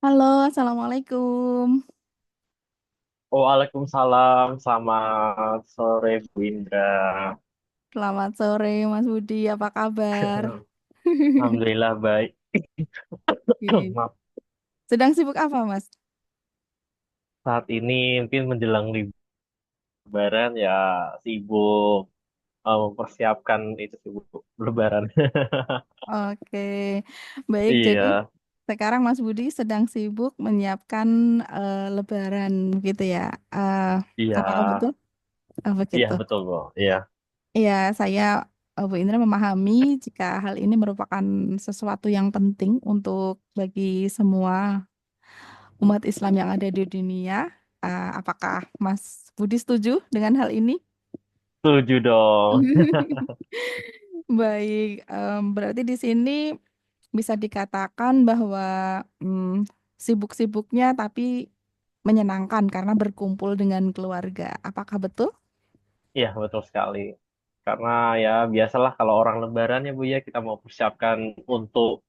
Halo, Assalamualaikum. Waalaikumsalam, selamat sore Bu Indra. Selamat sore, Mas Budi. Apa kabar? Alhamdulillah baik. Oke. Maaf, Sedang sibuk apa, Mas? saat ini mungkin menjelang Lebaran ya sibuk mempersiapkan itu sibuk Lebaran. Oke, baik. Jadi Iya, sekarang Mas Budi sedang sibuk menyiapkan Lebaran, gitu ya? Eh, iya, apakah betul? Oh, iya begitu. betul Bu. Iya, Iya, saya Bu Indra memahami jika hal ini merupakan sesuatu yang penting untuk bagi semua umat Islam yang ada di dunia. Apakah Mas Budi setuju dengan hal ini? setuju dong. Baik, berarti di sini bisa dikatakan bahwa sibuk-sibuknya tapi menyenangkan karena berkumpul dengan keluarga. Apakah betul? Iya betul sekali. Karena ya biasalah kalau orang Lebaran ya Bu ya kita mau persiapkan untuk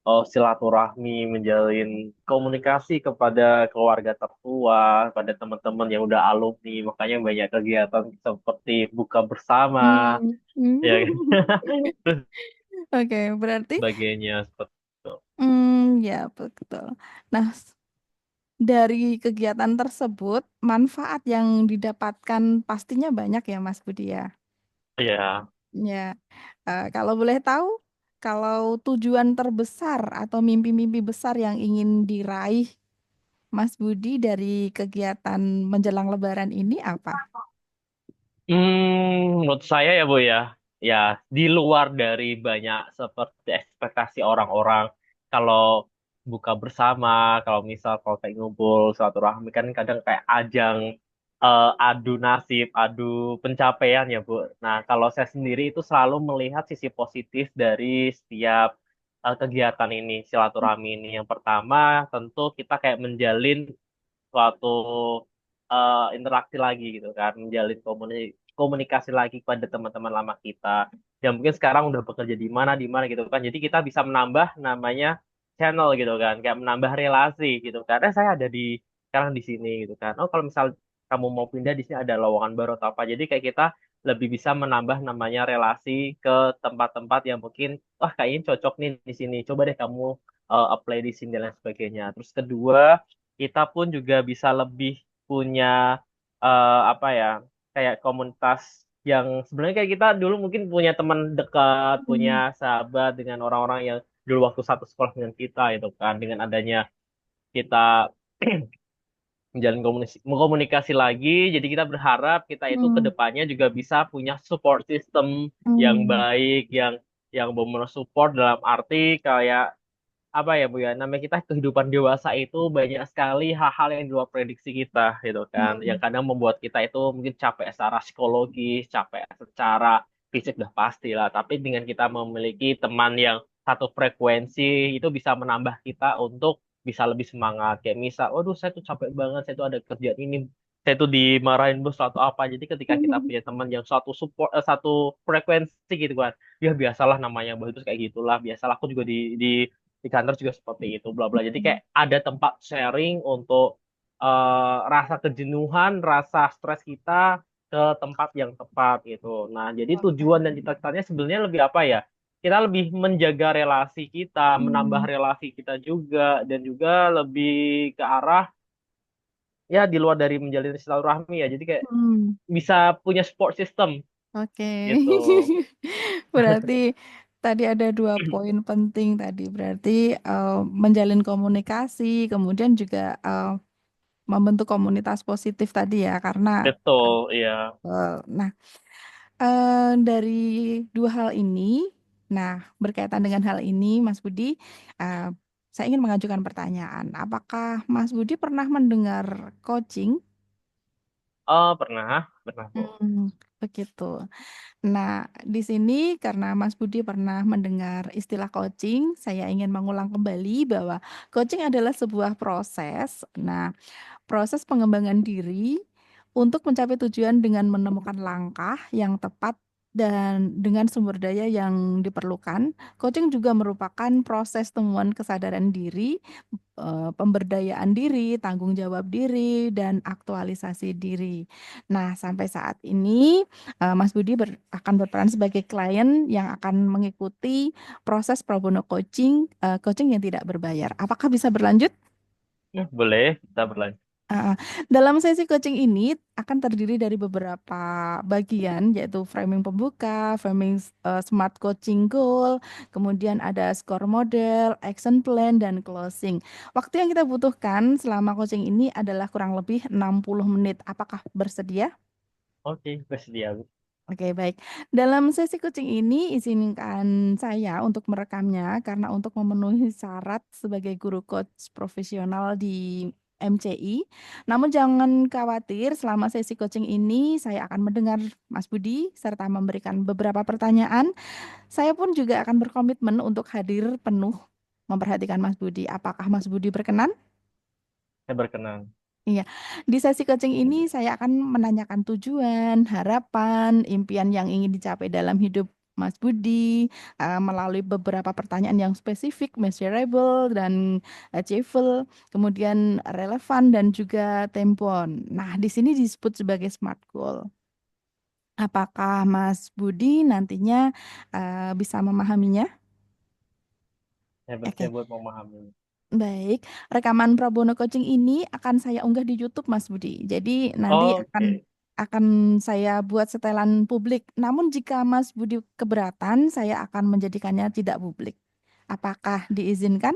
silaturahmi, menjalin komunikasi kepada keluarga tertua, pada teman-teman yang udah alumni, makanya banyak kegiatan seperti buka bersama, Hmm. ya Hmm. kan? Terus Oke, berarti sebagainya seperti itu. ya betul. Nah, dari kegiatan tersebut, manfaat yang didapatkan pastinya banyak ya, Mas Budi ya. Ya, Ya, kalau boleh tahu, kalau tujuan terbesar atau mimpi-mimpi besar yang ingin diraih Mas Budi dari kegiatan menjelang Lebaran ini apa? menurut saya ya Bu ya, ya di luar dari banyak seperti ekspektasi orang-orang, kalau buka bersama, kalau kayak ngumpul silaturahmi kan kadang kayak ajang adu nasib, adu pencapaian ya Bu. Nah, kalau saya sendiri itu selalu melihat sisi positif dari setiap kegiatan ini, silaturahmi ini. Yang pertama, tentu kita kayak menjalin suatu interaksi lagi gitu kan, menjalin komunikasi lagi kepada teman-teman lama kita. Yang mungkin sekarang udah bekerja di mana gitu kan. Jadi kita bisa menambah namanya channel gitu kan, kayak menambah relasi gitu kan. Saya ada di sekarang di sini gitu kan. Oh, kalau misal kamu mau pindah di sini ada lowongan baru atau apa. Jadi kayak kita lebih bisa menambah namanya relasi ke tempat-tempat yang mungkin wah kayaknya cocok nih di sini. Coba deh kamu apply di sini dan lain sebagainya. Terus kedua, kita pun juga bisa lebih punya apa ya, kayak komunitas yang sebenarnya kayak kita dulu mungkin punya teman dekat, punya Hmm. sahabat dengan orang-orang yang dulu waktu satu sekolah dengan kita itu kan, dengan adanya kita menjalin komunikasi lagi. Jadi kita berharap kita itu ke Hmm. depannya juga bisa punya support system yang Hmm. baik, yang benar support dalam arti kayak apa ya Bu ya, namanya kita kehidupan dewasa itu banyak sekali hal-hal yang di luar prediksi kita gitu kan, yang Hmm. kadang membuat kita itu mungkin capek secara psikologis, capek secara fisik udah pasti lah, tapi dengan kita memiliki teman yang satu frekuensi itu bisa menambah kita untuk bisa lebih semangat. Kayak misal, waduh saya tuh capek banget, saya tuh ada kerjaan ini, saya tuh dimarahin bos atau apa. Jadi ketika kita Hmm. punya teman yang satu support, satu frekuensi gitu kan, ya biasalah namanya bos itu kayak gitulah, biasalah aku juga di kantor juga seperti itu bla bla. Jadi kayak ada tempat sharing untuk rasa kejenuhan, rasa stres kita ke tempat yang tepat gitu. Nah, jadi Oke. tujuan dan cita-citanya sebenarnya lebih apa ya, kita lebih menjaga relasi kita, menambah Hmm. relasi kita juga, dan juga lebih ke arah ya di luar dari menjalin silaturahmi ya, jadi kayak Hmm. bisa punya support system Oke. gitu. Berarti tadi ada dua poin penting tadi. Berarti menjalin komunikasi, kemudian juga membentuk komunitas positif tadi ya, karena Betul ya. nah, dari dua hal ini, nah, berkaitan dengan hal ini, Mas Budi, eh, saya ingin mengajukan pertanyaan. Apakah Mas Budi pernah mendengar coaching? Oh, pernah kok. Begitu. Nah, di sini karena Mas Budi pernah mendengar istilah coaching, saya ingin mengulang kembali bahwa coaching adalah sebuah proses. Nah, proses pengembangan diri untuk mencapai tujuan dengan menemukan langkah yang tepat dan dengan sumber daya yang diperlukan. Coaching juga merupakan proses temuan kesadaran diri, pemberdayaan diri, tanggung jawab diri, dan aktualisasi diri. Nah, sampai saat ini Mas Budi akan berperan sebagai klien yang akan mengikuti proses pro bono coaching, coaching yang tidak berbayar. Apakah bisa berlanjut? Boleh, kita berlanjut. Ah, dalam sesi coaching ini akan terdiri dari beberapa bagian, yaitu framing pembuka, framing smart coaching goal, kemudian ada score model, action plan, dan closing. Waktu yang kita butuhkan selama coaching ini adalah kurang lebih 60 menit. Apakah bersedia? Oke, bersedia, Bu. Oke, baik. Dalam sesi coaching ini, izinkan saya untuk merekamnya karena untuk memenuhi syarat sebagai guru coach profesional di MCI. Namun jangan khawatir, selama sesi coaching ini saya akan mendengar Mas Budi serta memberikan beberapa pertanyaan. Saya pun juga akan berkomitmen untuk hadir penuh memperhatikan Mas Budi. Apakah Mas Budi berkenan? Saya berkenan. Iya, di sesi coaching ini saya akan menanyakan tujuan, harapan, impian yang ingin dicapai dalam hidup Mas Budi melalui beberapa pertanyaan yang spesifik, measurable, dan achievable, kemudian relevan dan juga tempon. Nah, di sini disebut sebagai SMART goal. Apakah Mas Budi nantinya bisa memahaminya? Saya Oke. bersedia buat memahami. Baik, rekaman Pro Bono Coaching ini akan saya unggah di YouTube, Mas Budi. Jadi nanti Oke. akan saya buat setelan publik. Namun jika Mas Budi keberatan, saya akan menjadikannya tidak publik. Apakah diizinkan?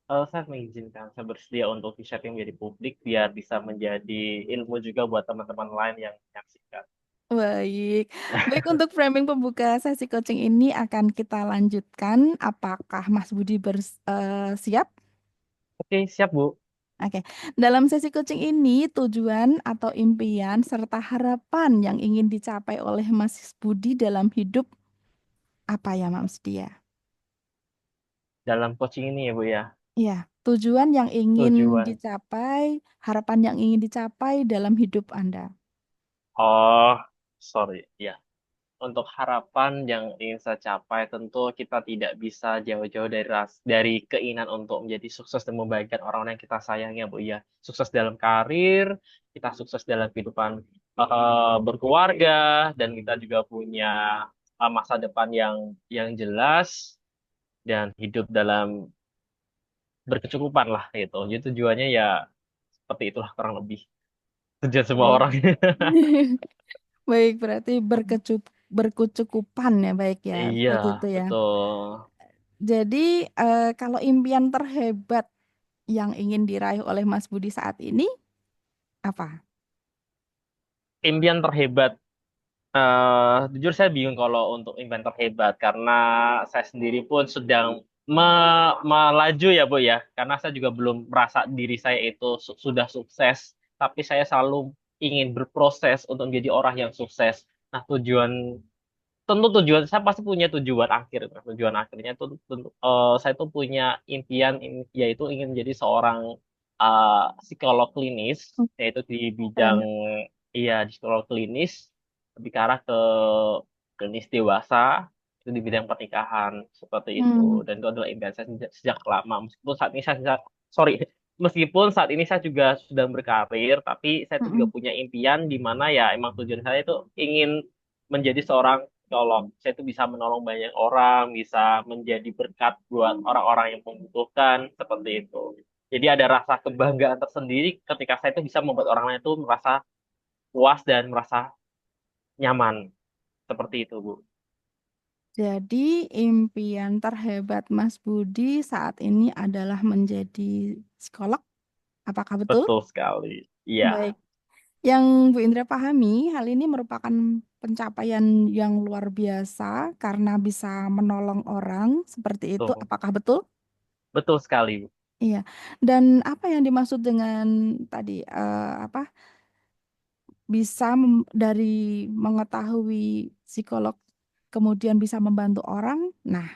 Saya mengizinkan, saya bersedia untuk di-sharing menjadi publik biar bisa menjadi ilmu juga buat teman-teman lain yang menyaksikan. Baik. Baik, untuk framing pembuka sesi coaching ini akan kita lanjutkan. Apakah Mas Budi siap? Oke, siap, Bu. Oke, dalam sesi coaching ini tujuan atau impian serta harapan yang ingin dicapai oleh Mas Budi dalam hidup apa ya Mas Dia? Dalam coaching ini ya, Bu ya. Iya, tujuan yang ingin Tujuan. dicapai, harapan yang ingin dicapai dalam hidup Anda. Oh, sorry. Ya. Untuk harapan yang ingin saya capai, tentu kita tidak bisa jauh-jauh dari keinginan untuk menjadi sukses dan membahagiakan orang-orang yang kita sayangi, ya, Bu. Ya, sukses dalam karir, kita sukses dalam kehidupan berkeluarga, dan kita juga punya masa depan yang jelas dan hidup dalam berkecukupan lah gitu. Jadi tujuannya ya seperti itulah kurang lebih tujuan semua Baik. orang. Baik, berarti berkecukupan ya, baik ya, Iya, seperti itu ya. betul. Jadi kalau impian terhebat yang ingin diraih oleh Mas Budi saat ini apa? Impian terhebat. Jujur saya bingung kalau untuk impian terhebat karena saya sendiri pun sedang melaju ya Bu ya. Karena saya juga belum merasa diri saya itu sudah sukses, tapi saya selalu ingin berproses untuk menjadi orang yang sukses. Nah, tentu tujuan saya pasti punya tujuan akhir. Nah, tujuan akhirnya itu tentu saya tuh punya impian yaitu ingin menjadi seorang psikolog klinis, yaitu di bidang Keren. iya di psikolog klinis lebih ke arah ke klinis dewasa itu di bidang pernikahan seperti itu, Hmm. dan itu adalah impian saya sejak lama meskipun saat ini sorry meskipun saat ini saya juga sedang berkarir, tapi saya itu juga Mm-mm. punya impian di mana ya emang tujuan saya itu ingin menjadi seorang psikolog. Saya itu bisa menolong banyak orang, bisa menjadi berkat buat orang-orang yang membutuhkan seperti itu. Jadi ada rasa kebanggaan tersendiri ketika saya itu bisa membuat orang lain itu merasa puas dan merasa nyaman. Seperti itu, Bu. Jadi impian terhebat Mas Budi saat ini adalah menjadi psikolog. Apakah betul? Betul sekali. Iya, Baik. Yang Bu Indra pahami, hal ini merupakan pencapaian yang luar biasa karena bisa menolong orang seperti itu. betul. Apakah betul? Betul sekali, Bu. Iya. Dan apa yang dimaksud dengan tadi apa dari mengetahui psikolog kemudian bisa membantu orang? Nah,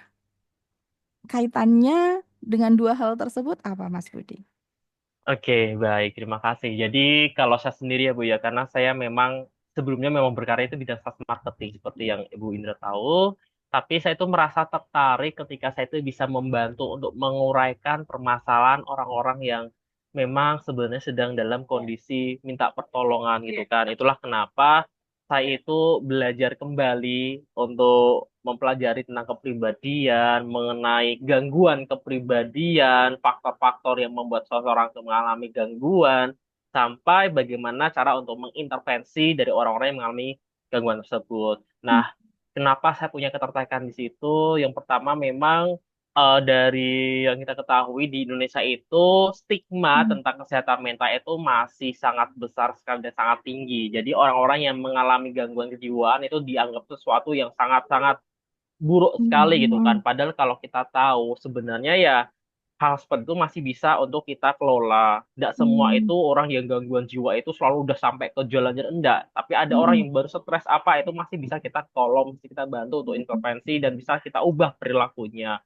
kaitannya dengan dua hal tersebut apa, Mas Budi? Oke, baik. Terima kasih. Jadi, kalau saya sendiri ya, Bu, ya, karena saya memang sebelumnya memang berkarya itu bidang sales marketing seperti yang Ibu Indra tahu. Tapi saya itu merasa tertarik ketika saya itu bisa membantu untuk menguraikan permasalahan orang-orang yang memang sebenarnya sedang dalam kondisi minta pertolongan gitu kan. Itulah kenapa saya itu belajar kembali untuk mempelajari tentang kepribadian, mengenai gangguan kepribadian, faktor-faktor yang membuat seseorang itu mengalami gangguan, sampai bagaimana cara untuk mengintervensi dari orang-orang yang mengalami gangguan tersebut. Hmm. Nah, kenapa saya punya ketertarikan di situ? Yang pertama memang dari yang kita ketahui di Indonesia itu stigma Hmm. tentang kesehatan mental itu masih sangat besar sekali dan sangat tinggi. Jadi orang-orang yang mengalami gangguan kejiwaan itu dianggap sesuatu yang sangat-sangat buruk sekali gitu kan. Hmm. Padahal kalau kita tahu sebenarnya ya hal seperti itu masih bisa untuk kita kelola. Tidak semua Hmm. itu orang yang gangguan jiwa itu selalu udah sampai ke jalan enggak. Tapi ada orang Hmm. yang baru stres apa itu masih bisa kita tolong, bisa kita bantu untuk intervensi dan bisa kita ubah perilakunya.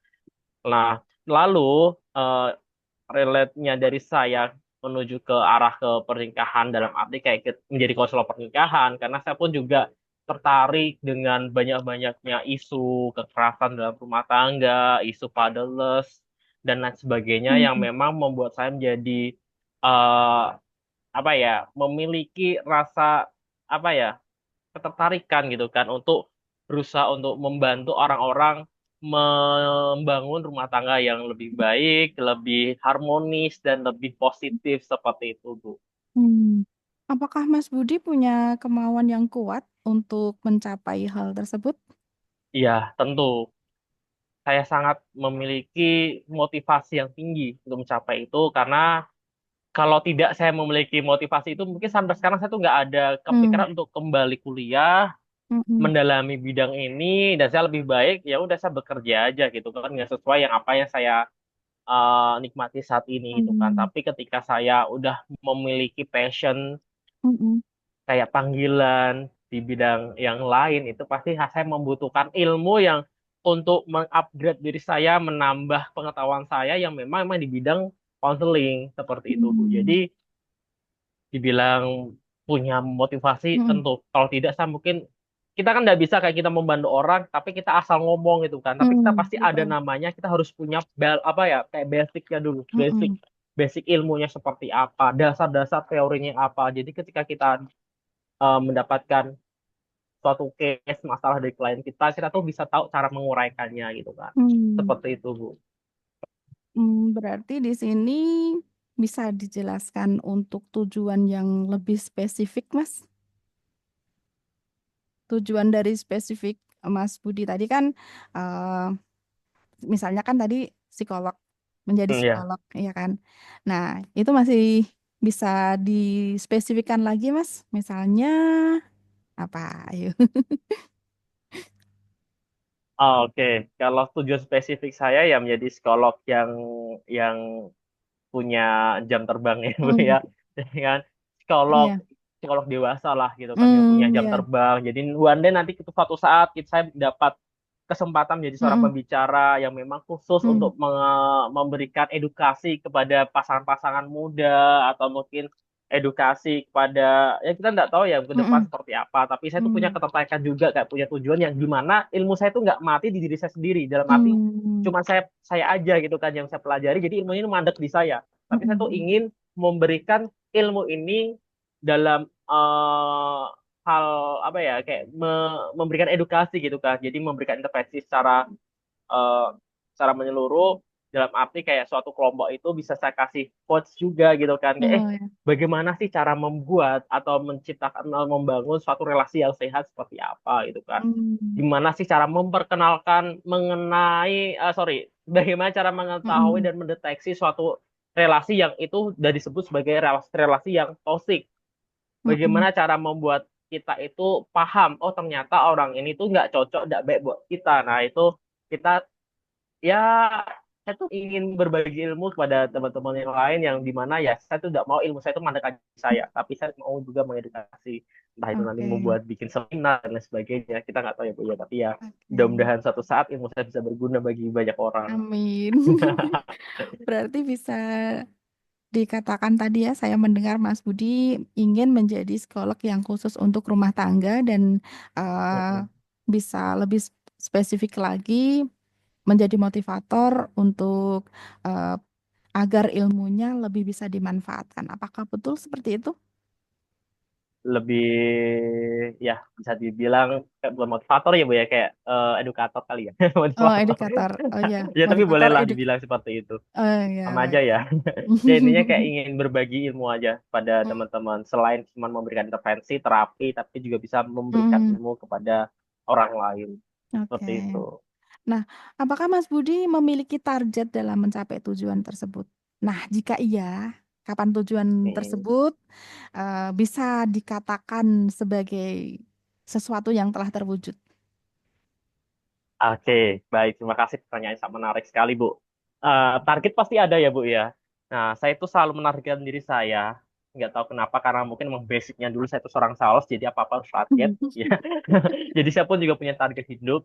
Nah, lalu eh, relate-nya dari saya menuju ke arah ke pernikahan dalam arti kayak menjadi konselor pernikahan karena saya pun juga tertarik dengan banyak-banyaknya isu kekerasan dalam rumah tangga, isu fatherless dan lain sebagainya yang Hmm. memang membuat saya menjadi eh, apa ya, memiliki rasa apa ya, ketertarikan gitu kan untuk berusaha untuk membantu orang-orang membangun rumah tangga yang lebih baik, lebih harmonis dan lebih positif seperti itu, Bu. Hmm. Apakah Mas Budi punya kemauan yang kuat untuk mencapai hal tersebut? Iya, tentu saya sangat memiliki motivasi yang tinggi untuk mencapai itu karena kalau tidak saya memiliki motivasi itu mungkin sampai sekarang saya tuh nggak ada Hmm. kepikiran untuk kembali kuliah Hmm. mendalami bidang ini dan saya lebih baik ya udah saya bekerja aja gitu kan nggak sesuai yang apa yang saya nikmati saat ini gitu kan. Hmm. Tapi ketika saya udah memiliki passion Hmm. kayak panggilan di bidang yang lain itu pasti saya membutuhkan ilmu yang untuk mengupgrade diri saya, menambah pengetahuan saya yang memang di bidang counseling seperti itu, Bu. Jadi Hmm. dibilang punya motivasi Hmm. tentu. Kalau tidak saya mungkin kita kan nggak bisa kayak kita membantu orang, tapi kita asal ngomong gitu kan. Tapi kita Hmm. pasti ada Betul. namanya, kita harus punya apa ya, kayak basicnya dulu, basic Hmm. basic ilmunya seperti apa, dasar-dasar teorinya apa. Jadi ketika kita mendapatkan suatu case masalah dari klien kita tuh bisa tahu cara menguraikannya gitu kan. Hmm. Seperti itu, Bu. Berarti di sini bisa dijelaskan untuk tujuan yang lebih spesifik, Mas. Tujuan dari spesifik Mas Budi tadi kan, eh, misalnya kan tadi psikolog, menjadi Ya. psikolog, ya kan. Nah, itu masih bisa dispesifikkan lagi, Mas. Misalnya apa? Ayo. Oke. Kalau tujuan spesifik saya ya menjadi psikolog yang punya jam terbang ya Bu Hmm. ya. Jadi kan psikolog Iya. psikolog dewasa lah gitu kan yang punya jam Iya. terbang. Jadi one day nanti suatu saat saya dapat kesempatan menjadi seorang Hmm. pembicara yang memang khusus Hmm. untuk memberikan edukasi kepada pasangan-pasangan muda atau mungkin edukasi kepada ya kita nggak tahu ya ke depan Hmm. seperti apa tapi saya tuh punya Hmm. ketertarikan juga kayak punya tujuan yang gimana ilmu saya tuh nggak mati di diri saya sendiri dalam arti Hmm. cuma saya aja gitu kan yang saya pelajari jadi ilmu ini mandek di saya tapi saya tuh Hmm. ingin memberikan ilmu ini dalam hal apa ya kayak memberikan edukasi gitu kan jadi memberikan intervensi eh, secara menyeluruh dalam arti kayak suatu kelompok itu bisa saya kasih coach juga gitu kan kayak Oh, ya. bagaimana sih cara membuat atau menciptakan membangun suatu relasi yang sehat seperti apa gitu kan Hmm. gimana sih cara memperkenalkan mengenai sorry bagaimana cara mengetahui Hmm. dan mendeteksi suatu relasi yang itu sudah disebut sebagai relasi yang toksik Hmm. bagaimana cara membuat kita itu paham oh ternyata orang ini tuh nggak cocok nggak baik buat kita nah itu kita ya saya tuh ingin berbagi ilmu kepada teman-teman yang lain yang dimana ya saya tuh tidak mau ilmu saya itu mandek aja di saya tapi saya mau juga mengedukasi entah itu nanti Oke. membuat bikin seminar dan lain sebagainya kita nggak tahu ya Bu ya tapi ya Oke. mudah-mudahan suatu saat ilmu saya bisa berguna bagi banyak orang. Amin. Berarti bisa dikatakan tadi ya, saya mendengar Mas Budi ingin menjadi psikolog yang khusus untuk rumah tangga dan Mm-mm. bisa lebih spesifik lagi menjadi motivator untuk eh, agar ilmunya lebih bisa dimanfaatkan. Apakah betul seperti itu? Lebih ya bisa dibilang kayak bukan motivator ya Bu ya, kayak edukator kali ya. Oh, Motivator. edukator. Oh ya, Ya tapi motivator bolehlah eduk. dibilang seperti itu. Oh ya, Sama aja baik. ya. Ya intinya kayak ingin berbagi ilmu aja pada teman-teman. Selain cuma memberikan intervensi, terapi, tapi juga bisa memberikan Hmm, ilmu kepada orang lain. oke. Seperti itu. Nah, apakah Mas Budi memiliki target dalam mencapai tujuan tersebut? Nah, jika iya, kapan tujuan Mm. tersebut bisa dikatakan sebagai sesuatu yang telah terwujud? Oke, baik. Terima kasih pertanyaan sangat menarik sekali, Bu. Target pasti ada ya, Bu ya. Nah, saya itu selalu menargetkan diri saya. Nggak tahu kenapa, karena mungkin memang basicnya dulu saya itu seorang sales, jadi apa-apa harus target. Ya. Jadi saya pun juga punya target hidup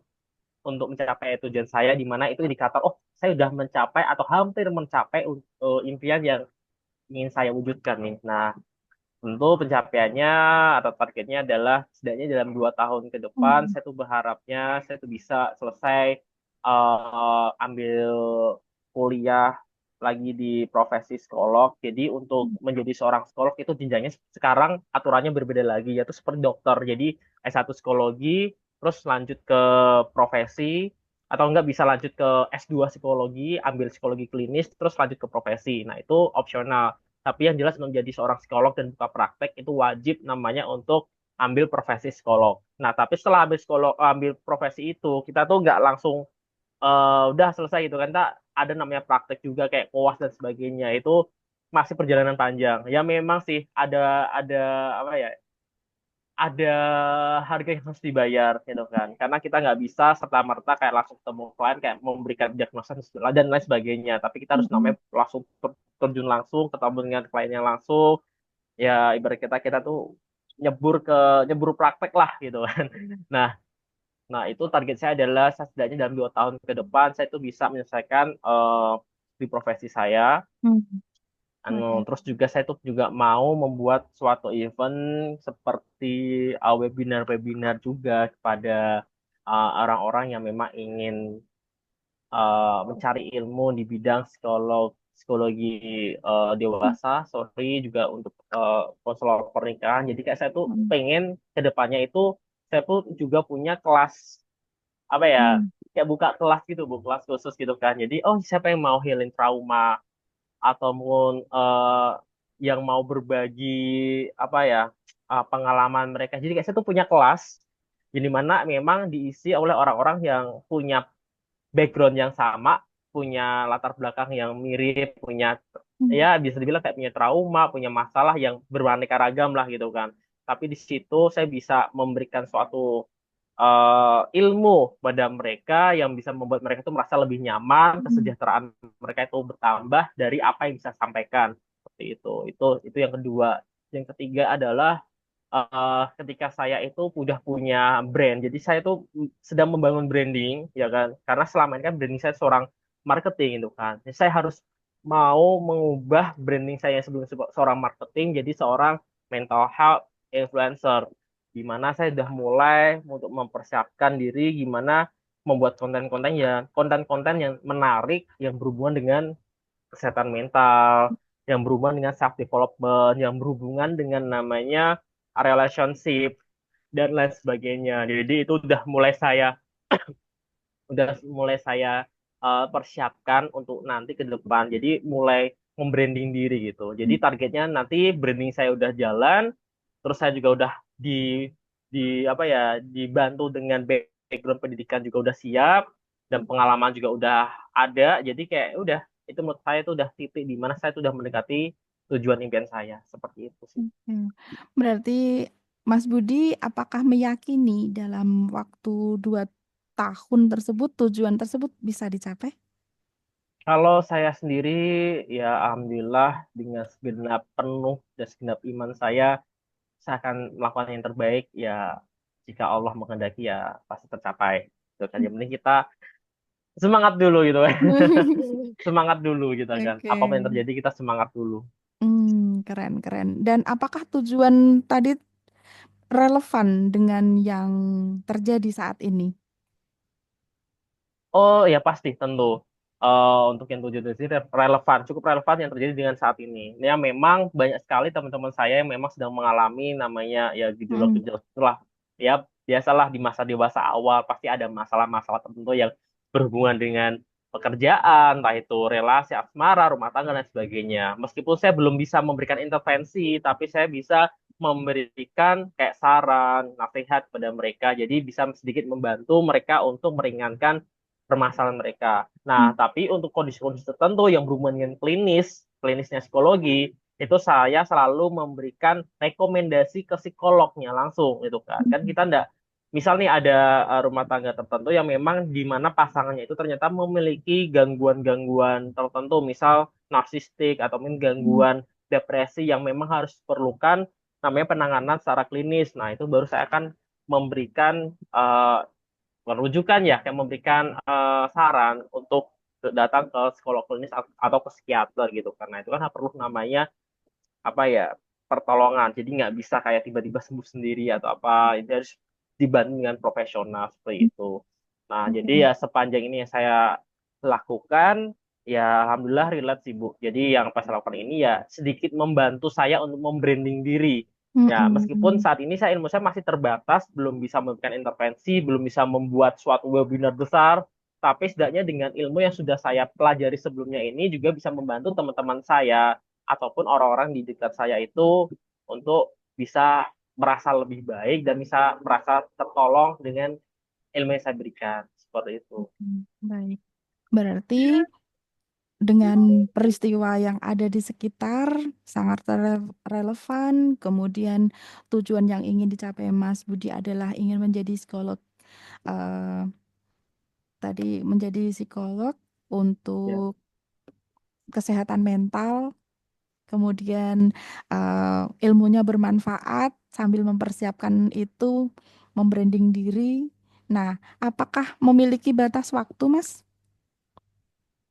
untuk mencapai tujuan saya, di mana itu indikator, oh, saya sudah mencapai atau hampir mencapai impian yang ingin saya wujudkan nih. Nah, tentu pencapaiannya atau targetnya adalah setidaknya dalam 2 tahun ke depan, Hmm, saya tuh berharapnya saya tuh bisa selesai ambil kuliah lagi di profesi psikolog. Jadi untuk menjadi seorang psikolog itu jenjangnya sekarang aturannya berbeda lagi, yaitu seperti dokter. Jadi S1 psikologi, terus lanjut ke profesi, atau enggak bisa lanjut ke S2 psikologi, ambil psikologi klinis, terus lanjut ke profesi. Nah, itu opsional. Tapi yang jelas untuk menjadi seorang psikolog dan buka praktek itu wajib namanya untuk ambil profesi psikolog. Nah, tapi setelah ambil psikolog, ambil profesi itu, kita tuh nggak langsung udah selesai gitu kan. Tak ada namanya praktek juga kayak koas dan sebagainya. Itu masih perjalanan panjang. Ya memang sih ada apa ya? Ada harga yang harus dibayar gitu kan. Karena kita nggak bisa serta merta kayak langsung ketemu klien kayak memberikan diagnosa dan lain sebagainya. Tapi kita harus hmm, namanya langsung terjun langsung ketemu dengan kliennya langsung, ya ibarat kita tuh nyebur ke nyebur praktek lah gitu kan. Nah, nah itu target saya adalah saya setidaknya dalam 2 tahun ke depan saya tuh bisa menyelesaikan di profesi saya. hmm, oke. Terus juga saya tuh juga mau membuat suatu event seperti webinar-webinar juga kepada orang-orang yang memang ingin mencari ilmu di bidang psikologi Hmm, dewasa, sorry juga untuk konselor pernikahan. Jadi kayak saya tuh hmm, pengen ke depannya itu saya pun juga punya kelas apa ya, hmm, kayak buka kelas gitu, bu, kelas khusus gitu kan. Jadi oh siapa yang mau healing trauma atau mungkin yang mau berbagi apa ya pengalaman mereka. Jadi kayak saya tuh punya kelas di mana memang diisi oleh orang-orang yang punya background yang sama, punya latar belakang yang mirip, punya hmm, ya bisa dibilang kayak punya trauma, punya masalah yang beraneka ragam lah gitu kan. Tapi di situ saya bisa memberikan suatu ilmu pada mereka yang bisa membuat mereka itu merasa lebih nyaman, hmm, kesejahteraan mereka itu bertambah dari apa yang bisa sampaikan. Seperti itu. Itu yang kedua. Yang ketiga adalah ketika saya itu udah punya brand. Jadi saya tuh sedang membangun branding, ya kan? Karena selama ini kan branding saya seorang marketing itu kan. Jadi saya harus mau mengubah branding saya sebelum seorang marketing jadi seorang mental health influencer. Di mana saya sudah mulai untuk mempersiapkan diri gimana membuat konten-konten yang menarik yang berhubungan dengan kesehatan mental, yang berhubungan dengan self development, yang berhubungan dengan namanya relationship dan lain sebagainya. Jadi itu udah mulai saya persiapkan untuk nanti ke depan. Jadi mulai membranding diri gitu. Jadi hmm, targetnya nanti branding saya udah jalan, terus saya juga udah di di apa ya dibantu dengan background pendidikan juga udah siap dan pengalaman juga udah ada. Jadi kayak udah itu menurut saya itu udah titik di mana saya tuh udah mendekati tujuan impian saya. Seperti itu sih. hmm. Berarti Mas Budi apakah meyakini dalam waktu 2 tahun tersebut tujuan tersebut bisa dicapai? Kalau saya sendiri, ya alhamdulillah dengan segenap penuh dan segenap iman saya akan melakukan yang terbaik. Ya, jika Allah menghendaki ya pasti tercapai. Itu kan yang penting kita semangat dulu gitu kan. Semangat dulu gitu kan. Oke. Apapun yang terjadi kita semangat dulu. keren, keren. Dan apakah tujuan tadi relevan dengan yang terjadi saat ini? Oh ya pasti tentu. Untuk yang tujuh itu relevan, cukup relevan yang terjadi dengan saat ini. Ya memang banyak sekali teman-teman saya yang memang sedang mengalami namanya ya Mm, gejolak-gejolak itulah. Ya biasalah di masa dewasa awal pasti ada masalah-masalah tertentu yang berhubungan dengan pekerjaan, entah itu relasi asmara, rumah tangga dan sebagainya. Meskipun saya belum bisa memberikan intervensi, tapi saya bisa memberikan kayak saran, nasihat kepada mereka. Jadi bisa sedikit membantu mereka untuk meringankan permasalahan mereka. Nah, mm, tapi untuk kondisi-kondisi tertentu yang berhubungan dengan klinisnya psikologi, itu saya selalu memberikan rekomendasi ke psikolognya langsung itu kan. Kan mm, kita enggak misal nih ada rumah tangga tertentu yang memang di mana pasangannya itu ternyata memiliki gangguan-gangguan tertentu, misal narsistik atau mungkin mm, gangguan depresi yang memang harus diperlukan namanya penanganan secara klinis. Nah, itu baru saya akan memberikan rujukan ya yang memberikan saran untuk datang ke psikolog klinis atau ke psikiater gitu karena itu kan perlu namanya apa ya pertolongan jadi nggak bisa kayak tiba-tiba sembuh sendiri atau apa ini harus dibanding dengan profesional seperti itu. Nah jadi mm, ya sepanjang ini yang saya lakukan ya alhamdulillah relate sih Bu, jadi yang pas saya lakukan ini ya sedikit membantu saya untuk membranding diri. mm, Ya, mm, meskipun mm, saat ini saya ilmu saya masih terbatas, belum bisa memberikan intervensi, belum bisa membuat suatu webinar besar, tapi setidaknya dengan ilmu yang sudah saya pelajari sebelumnya ini juga bisa membantu teman-teman saya ataupun orang-orang di dekat saya itu untuk bisa merasa lebih baik dan bisa merasa tertolong dengan ilmu yang saya berikan. Seperti itu. mm. Baik. Berarti dengan peristiwa yang ada di sekitar sangat relevan. Kemudian tujuan yang ingin dicapai Mas Budi adalah ingin menjadi psikolog, eh, tadi menjadi psikolog Ya. untuk kesehatan mental. Kemudian ilmunya bermanfaat sambil mempersiapkan itu, membranding diri. Nah, apakah memiliki batas waktu, Mas?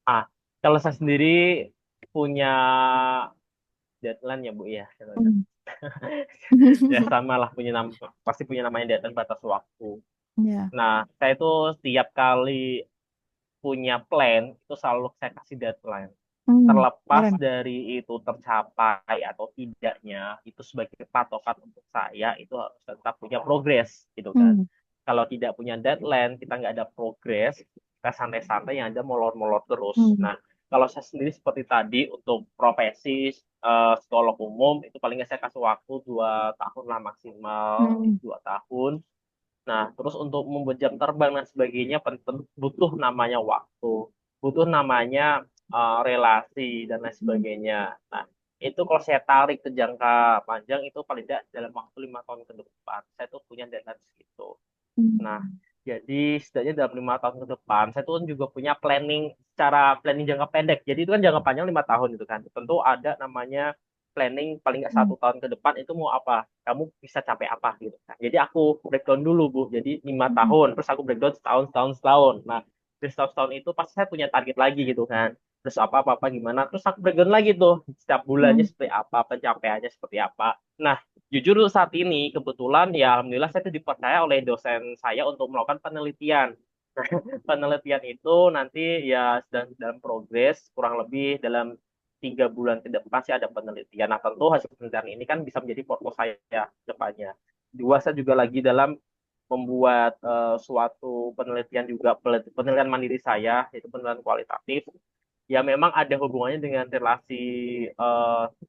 Ah, kalau saya sendiri punya deadline ya Bu ya. Hmm. Ya sama lah punya pasti punya namanya deadline batas waktu. Ya. Nah, saya itu setiap kali punya plan itu selalu saya kasih deadline. Hmm, Terlepas keren. dari itu tercapai atau tidaknya, itu sebagai patokan untuk saya itu harus tetap punya progres gitu kan. Hmm, Kalau tidak punya deadline, kita nggak ada progres, kita santai-santai yang ada molor-molor terus. hmm, Nah, kalau saya sendiri seperti tadi untuk profesi psikolog umum itu paling nggak saya kasih waktu 2 tahun lah maksimal hmm, 2 tahun. Nah, terus untuk membuat jam terbang dan sebagainya butuh namanya waktu, butuh namanya relasi dan lain hmm, sebagainya. Nah, itu kalau saya tarik ke jangka panjang itu paling tidak dalam waktu 5 tahun ke depan, saya tuh punya deadline segitu. Nah, hmm, jadi setidaknya dalam 5 tahun ke depan, saya tuh juga punya planning jangka pendek. Jadi itu kan jangka panjang 5 tahun gitu kan. Tentu ada namanya planning paling nggak hmm, 1 tahun ke depan itu mau apa, kamu bisa capai apa gitu kan. Jadi aku breakdown dulu Bu. Jadi lima hmm, tahun, terus aku breakdown setahun, setahun, setahun. Nah, dari setahun-setahun itu pasti saya punya target lagi gitu kan. Terus apa-apa gimana, terus aku breakdown lagi tuh setiap bulannya hmm, seperti apa, pencapaiannya seperti apa. Nah, jujur saat ini kebetulan ya alhamdulillah saya tuh dipercaya oleh dosen saya untuk melakukan penelitian. Penelitian itu nanti ya sedang dalam progres kurang lebih dalam 3 bulan ke depan sih ada penelitian. Nah tentu hasil penelitian ini kan bisa menjadi portfolio saya ke depannya. Dua saya juga lagi dalam membuat suatu penelitian juga penelitian mandiri saya yaitu penelitian kualitatif ya memang ada hubungannya dengan relasi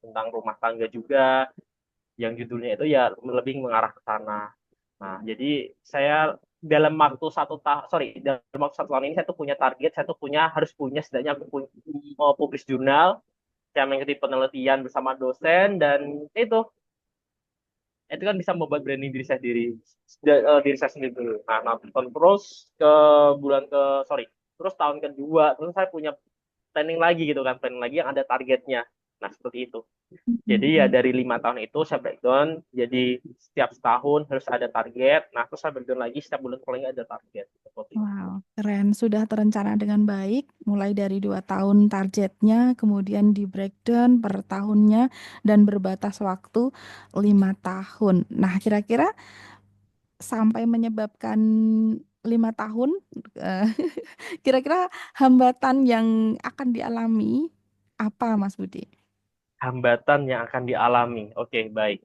tentang rumah tangga juga yang judulnya itu ya lebih mengarah ke sana. Nah, jadi saya dalam waktu 1 tahun, sorry, dalam waktu 1 tahun ini saya tuh punya target, saya tuh harus punya setidaknya aku mau publish jurnal, saya mengikuti penelitian bersama dosen dan itu kan bisa membuat branding diri saya diri saya sendiri dulu. Nah, terus ke bulan ke sorry, terus tahun kedua, terus saya punya planning lagi gitu kan, planning lagi yang ada targetnya. Nah, seperti itu. Jadi ya Mhm. dari 5 tahun itu saya breakdown, jadi setiap setahun harus ada target. Nah, terus saya breakdown lagi setiap bulan paling ada target. Seperti itu. Wow, keren. Sudah terencana dengan baik, mulai dari 2 tahun targetnya, kemudian di breakdown per tahunnya, dan berbatas waktu 5 tahun. Nah, kira-kira sampai menyebabkan 5 tahun, eh, kira-kira hambatan yang akan dialami apa, Mas Budi? Hambatan yang akan dialami. Oke, baik.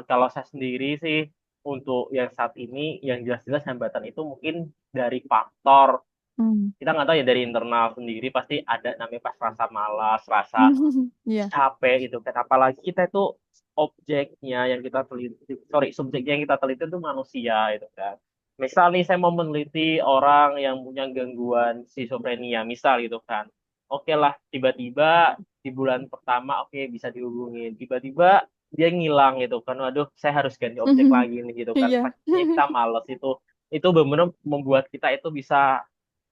Kalau saya sendiri sih, untuk yang saat ini, yang jelas-jelas hambatan itu mungkin dari faktor, Hmm. kita nggak tahu ya, dari internal sendiri pasti ada namanya pas rasa malas, rasa Iya. capek gitu kan. Apalagi kita itu objeknya yang kita teliti, sorry, subjeknya yang kita teliti itu manusia itu kan. Misal nih saya mau meneliti orang yang punya gangguan schizophrenia, misal gitu kan. Oke lah, tiba-tiba di bulan pertama oke bisa dihubungin. Tiba-tiba dia ngilang gitu kan. Waduh, saya harus ganti objek lagi nih gitu kan. Iya. Pastinya kita males itu. Itu benar-benar membuat kita itu bisa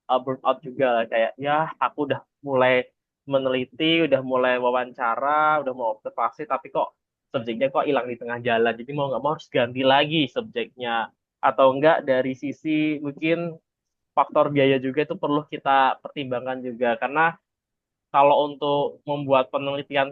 burn out juga lah. Kayak ya aku udah mulai meneliti, udah mulai wawancara, udah mau observasi, tapi kok subjeknya kok hilang di tengah jalan. Jadi mau nggak mau harus ganti lagi subjeknya. Atau enggak dari sisi mungkin faktor biaya juga itu perlu kita pertimbangkan juga. Karena kalau untuk membuat penelitian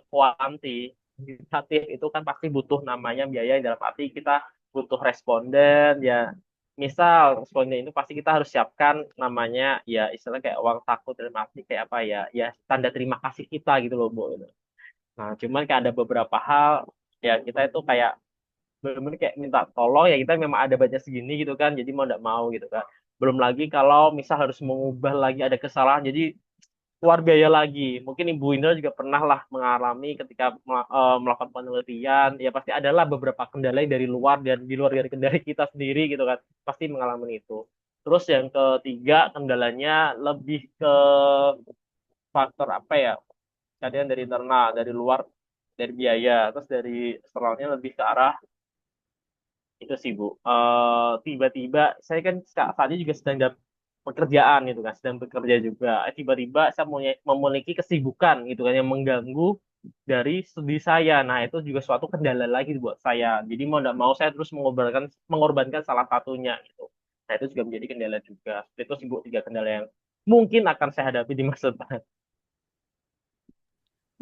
kuantitatif itu kan pasti butuh namanya biaya, dalam arti kita butuh responden ya. Misal responden itu pasti kita harus siapkan namanya ya istilah kayak uang saku, dalam arti kayak apa ya, ya tanda terima kasih kita gitu loh Bu. Nah cuman kayak ada beberapa hal ya kita itu kayak benar-benar kayak minta tolong ya, kita memang ada budget segini gitu kan, jadi mau tidak mau gitu kan. Belum lagi kalau misal harus mengubah lagi ada kesalahan, jadi keluar biaya lagi. Mungkin Ibu Indra juga pernah lah mengalami ketika melakukan penelitian, ya pasti adalah beberapa kendala yang dari luar dan di luar dari kendali kita sendiri gitu kan, pasti mengalami itu. Terus yang ketiga kendalanya lebih ke faktor apa ya? Kadang dari internal, dari luar, dari biaya, terus dari eksternalnya lebih ke arah itu sih Bu. Tiba-tiba saya kan saat ini juga sedang dapat pekerjaan gitu kan, sedang bekerja juga. Tiba-tiba saya memiliki kesibukan gitu kan yang mengganggu dari studi saya. Nah itu juga suatu kendala lagi buat saya. Jadi mau tidak mau saya terus mengorbankan salah satunya gitu. Nah itu juga menjadi kendala juga. Itu sih Bu, tiga kendala yang mungkin akan saya hadapi di masa depan.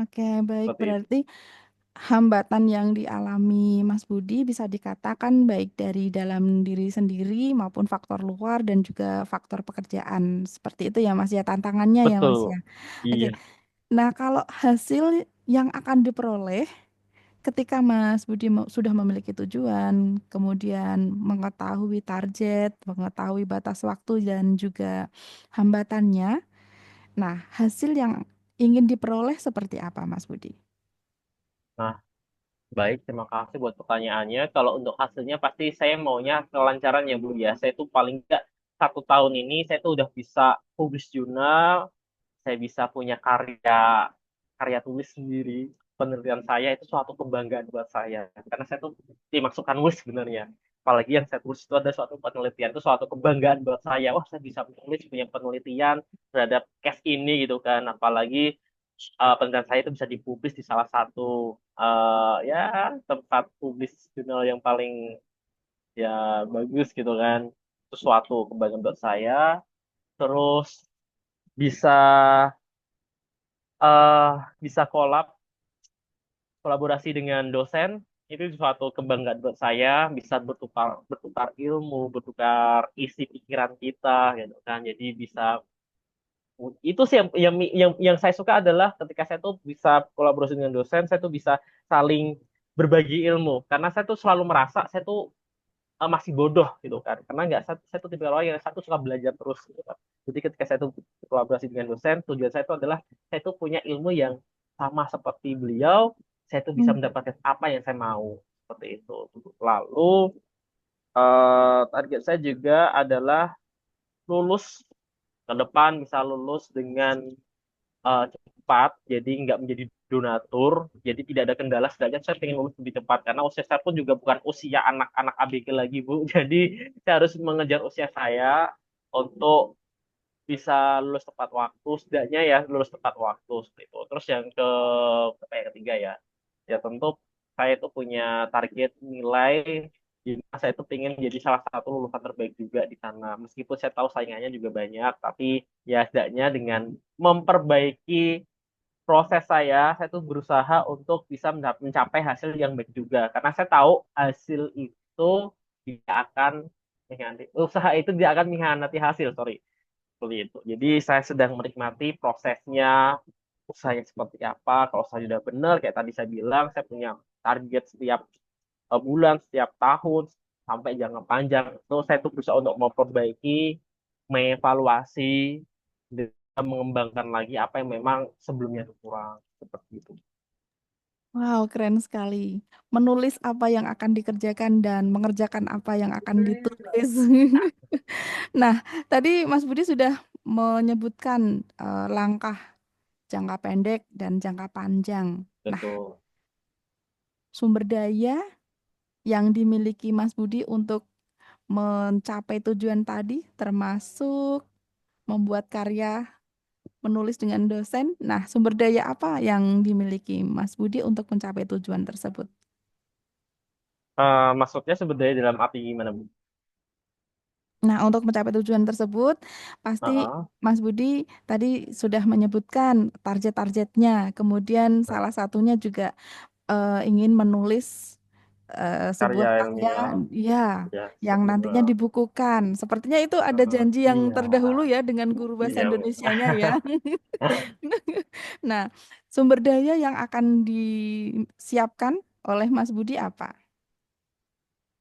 Oke, baik. Seperti itu. Berarti hambatan yang dialami Mas Budi bisa dikatakan baik dari dalam diri sendiri maupun faktor luar dan juga faktor pekerjaan. Seperti itu ya Mas ya, tantangannya ya Mas Betul. ya. Oke. Iya. Nah, kalau hasil yang akan diperoleh ketika Mas Budi sudah memiliki tujuan, kemudian mengetahui target, mengetahui batas waktu dan juga hambatannya. Nah, hasil yang ingin diperoleh seperti apa Mas Budi? Nah, baik, terima kasih buat pertanyaannya. Kalau untuk hasilnya pasti saya maunya kelancaran ya Bu ya. Saya tuh paling nggak 1 tahun ini saya tuh udah bisa publish jurnal, saya bisa punya karya karya tulis sendiri. Penelitian saya itu suatu kebanggaan buat saya. Karena saya tuh dimasukkan nulis sebenarnya. Apalagi yang saya tulis itu ada suatu penelitian, itu suatu kebanggaan buat saya. Wah, saya bisa menulis, punya penelitian terhadap case ini gitu kan. Apalagi penelitian saya itu bisa dipublis di salah satu ya tempat publis jurnal yang paling ya bagus gitu kan. Itu suatu kebanggaan buat saya. Terus bisa eh bisa kolaborasi dengan dosen itu suatu kebanggaan buat saya, bisa bertukar bertukar ilmu, bertukar isi pikiran kita gitu kan. Jadi bisa itu sih yang saya suka adalah ketika saya tuh bisa kolaborasi dengan dosen, saya tuh bisa saling berbagi ilmu, karena saya tuh selalu merasa saya tuh masih bodoh gitu kan, karena nggak saya tuh tipe orang yang saya tuh suka belajar terus gitu kan. Jadi ketika saya tuh kolaborasi dengan dosen, tujuan saya tuh adalah saya tuh punya ilmu yang sama seperti beliau, saya tuh bisa Hmm. mendapatkan apa yang saya mau, seperti itu. Lalu target saya juga adalah lulus ke depan, bisa lulus dengan cepat, jadi nggak menjadi donatur, jadi tidak ada kendala. Setidaknya saya ingin lulus lebih cepat karena usia saya pun juga bukan usia anak-anak ABG lagi Bu. Jadi saya harus mengejar usia saya untuk bisa lulus tepat waktu, setidaknya ya lulus tepat waktu seperti itu. Terus yang apa yang ketiga ya, ya tentu saya itu punya target nilai di mana saya itu ingin jadi salah satu lulusan terbaik juga di sana. Meskipun saya tahu saingannya juga banyak, tapi ya setidaknya dengan memperbaiki proses saya tuh berusaha untuk bisa mencapai hasil yang baik juga. Karena saya tahu hasil itu tidak akan usaha itu tidak akan mengkhianati hasil, sorry. Seperti itu. Jadi saya sedang menikmati prosesnya, usahanya seperti apa. Kalau saya sudah benar, kayak tadi saya bilang, saya punya target setiap bulan, setiap tahun, sampai jangka panjang. Itu saya tuh berusaha untuk memperbaiki, mengevaluasi, dan mengembangkan lagi apa yang memang sebelumnya itu kurang. Seperti itu. Wow, keren sekali. Menulis apa yang akan dikerjakan dan mengerjakan apa yang akan ditulis. Nah, tadi Mas Budi sudah menyebutkan langkah jangka pendek dan jangka panjang. Nah, Betul. sumber daya yang dimiliki Mas Budi untuk mencapai tujuan tadi, termasuk membuat karya, menulis dengan dosen. Nah, sumber daya apa yang dimiliki Mas Budi untuk mencapai tujuan tersebut? Maksudnya sebenarnya dalam arti gimana, Bu? Nah, untuk mencapai tujuan tersebut, pasti Heeh. Mas Budi tadi sudah menyebutkan target-targetnya. Kemudian salah satunya juga ingin menulis Karya sebuah yang karya, ya, ya yang seperti itu. nantinya dibukukan. Sepertinya itu ada janji yang Iya, terdahulu ya dengan guru bahasa iya, Bu. Indonesianya ya. Nah, sumber daya yang akan disiapkan oleh Mas Budi apa?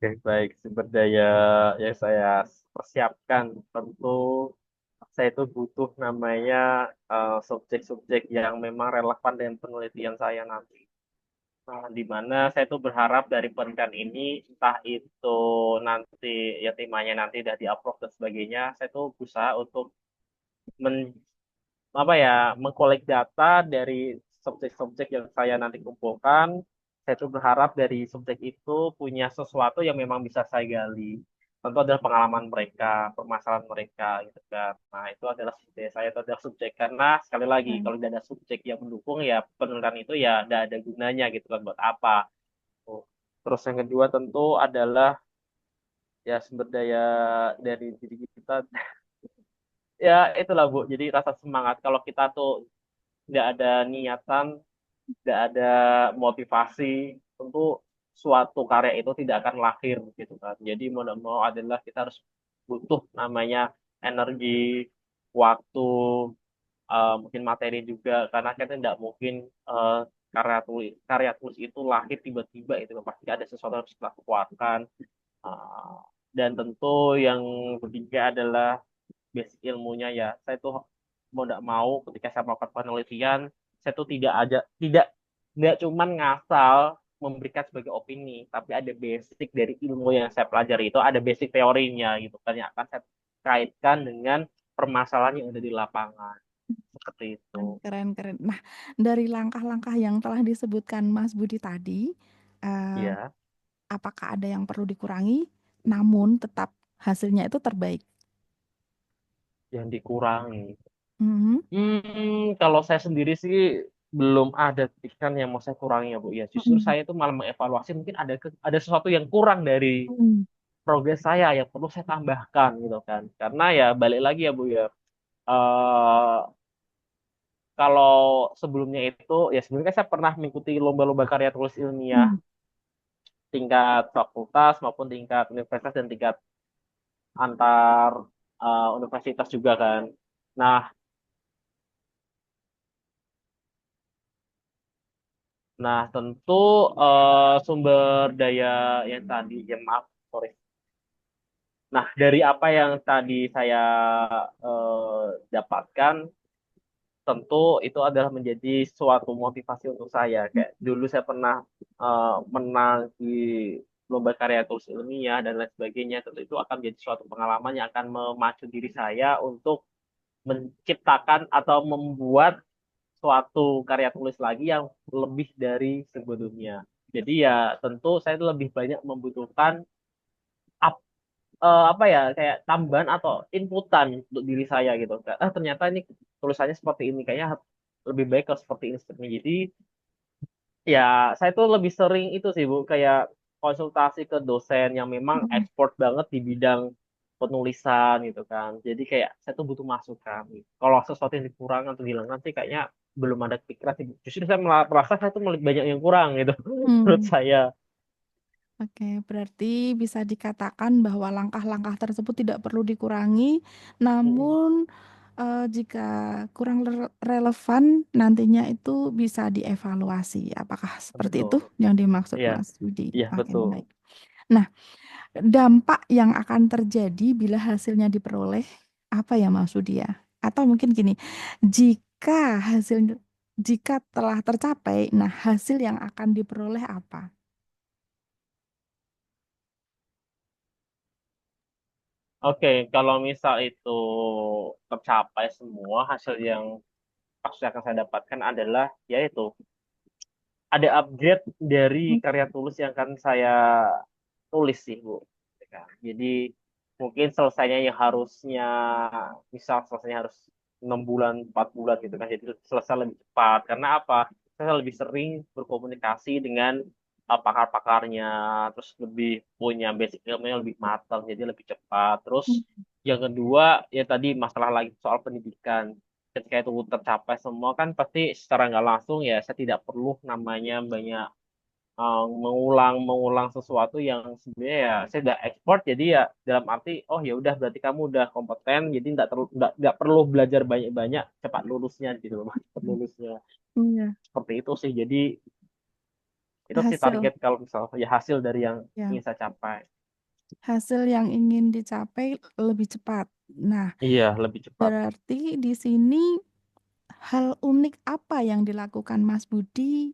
Oke, baik. Sumber daya yang saya persiapkan tentu saya itu butuh namanya subjek-subjek yang memang relevan dengan penelitian saya nanti. Nah, di mana saya tuh berharap dari penelitian ini, entah itu nanti ya temanya nanti udah di-upload dan sebagainya, saya tuh berusaha untuk men, apa ya, mengkolek data dari subjek-subjek yang saya nanti kumpulkan. Saya tuh berharap dari subjek itu punya sesuatu yang memang bisa saya gali. Tentu adalah pengalaman mereka, permasalahan mereka, gitu kan. Nah, itu adalah subjek saya, itu adalah subjek. Karena sekali lagi, Hmm. kalau tidak ada subjek yang mendukung, ya penelitian itu ya tidak ada gunanya, gitu kan, buat apa. Tuh. Terus yang kedua tentu adalah ya sumber daya dari diri kita. Ya, itulah, Bu. Jadi rasa semangat. Kalau kita tuh nggak ada niatan, nggak ada motivasi, tentu suatu karya itu tidak akan lahir gitu kan. Jadi mau tidak mau adalah kita harus butuh namanya energi, waktu, mungkin materi juga karena kita tidak mungkin eh, karya tulis itu lahir tiba-tiba itu pasti ada sesuatu yang harus kita keluarkan. Eh, dan tentu yang ketiga adalah basic ilmunya ya. Saya tuh mau tidak mau ketika saya melakukan penelitian, saya tuh tidak cuman ngasal memberikan sebagai opini, tapi ada basic dari ilmu yang saya pelajari itu ada basic teorinya gitu kan yang akan saya kaitkan dengan permasalahan yang ada di lapangan seperti itu. Keren, keren. Nah, dari langkah-langkah yang telah disebutkan Mas Budi tadi, eh, Ya, apakah ada yang perlu dikurangi, namun tetap hasilnya itu terbaik? yang dikurangi. Mhm. Kalau saya sendiri sih belum ada pikiran yang mau saya kurangi ya Bu. Ya, justru Mhm. saya itu malah mengevaluasi mungkin ada sesuatu yang kurang dari Mhm. progres saya yang perlu saya tambahkan gitu kan. Karena ya balik lagi ya Bu ya. eh Kalau sebelumnya itu ya sebelumnya kan saya pernah mengikuti lomba-lomba karya tulis ilmiah Mhm. tingkat fakultas maupun tingkat universitas dan tingkat antar universitas juga kan. Nah, tentu sumber daya yang tadi, ya maaf, sorry. Nah, dari apa yang tadi saya dapatkan, tentu itu adalah menjadi suatu motivasi untuk saya. Kayak dulu saya pernah menang di lomba karya tulis ilmiah dan lain sebagainya. Tentu itu akan menjadi suatu pengalaman yang akan memacu diri saya untuk menciptakan atau membuat suatu karya tulis lagi yang lebih dari sebelumnya. Jadi ya tentu saya lebih banyak membutuhkan apa ya kayak tambahan atau inputan untuk diri saya gitu. Kayak, ah ternyata ini tulisannya seperti ini, kayaknya lebih baik kalau seperti ini seperti ini. Jadi ya saya tuh lebih sering itu sih Bu, kayak konsultasi ke dosen yang memang Mm. expert banget di bidang penulisan gitu kan. Jadi kayak saya tuh butuh masukan. Kalau sesuatu yang dikurangkan atau dihilangkan sih kayaknya belum ada pikiran sih. Justru saya merasa saya tuh banyak yang kurang gitu menurut Hmm. saya. Oke, berarti bisa dikatakan bahwa langkah-langkah tersebut tidak perlu dikurangi, Mm, namun jika kurang relevan nantinya itu bisa dievaluasi. Apakah seperti itu betul. yang dimaksud Iya, Mas Budi? iya Oke, betul. baik. Nah, dampak yang akan terjadi bila hasilnya diperoleh apa ya Mas Budi ya? Atau mungkin gini, jika hasil jika telah tercapai, nah hasil yang akan diperoleh apa? Oke, kalau misal itu tercapai semua hasil yang pasti akan saya dapatkan adalah yaitu ada upgrade dari karya tulis yang akan saya tulis sih Bu. Ya kan? Jadi mungkin selesainya yang harusnya misal selesainya harus 6 bulan 4 bulan gitu kan, jadi selesai lebih cepat karena apa, saya lebih sering berkomunikasi dengan pakar-pakarnya, terus lebih punya basic ilmunya lebih matang jadi lebih cepat. Terus yang kedua ya tadi masalah lagi soal pendidikan, ketika itu tercapai semua kan pasti secara nggak langsung ya saya tidak perlu namanya banyak mengulang sesuatu yang sebenarnya ya saya udah ekspor, jadi ya dalam arti oh ya udah berarti kamu udah kompeten jadi nggak perlu belajar banyak-banyak, cepat lulusnya gitu loh Mas. Cepat lulusnya Iya, seperti itu sih. Jadi itu sih hasil target kalau misalnya ya hasil dari yang ya, ingin saya capai. hasil yang ingin dicapai lebih cepat. Nah, Iya, lebih cepat. berarti di sini hal unik apa yang dilakukan Mas Budi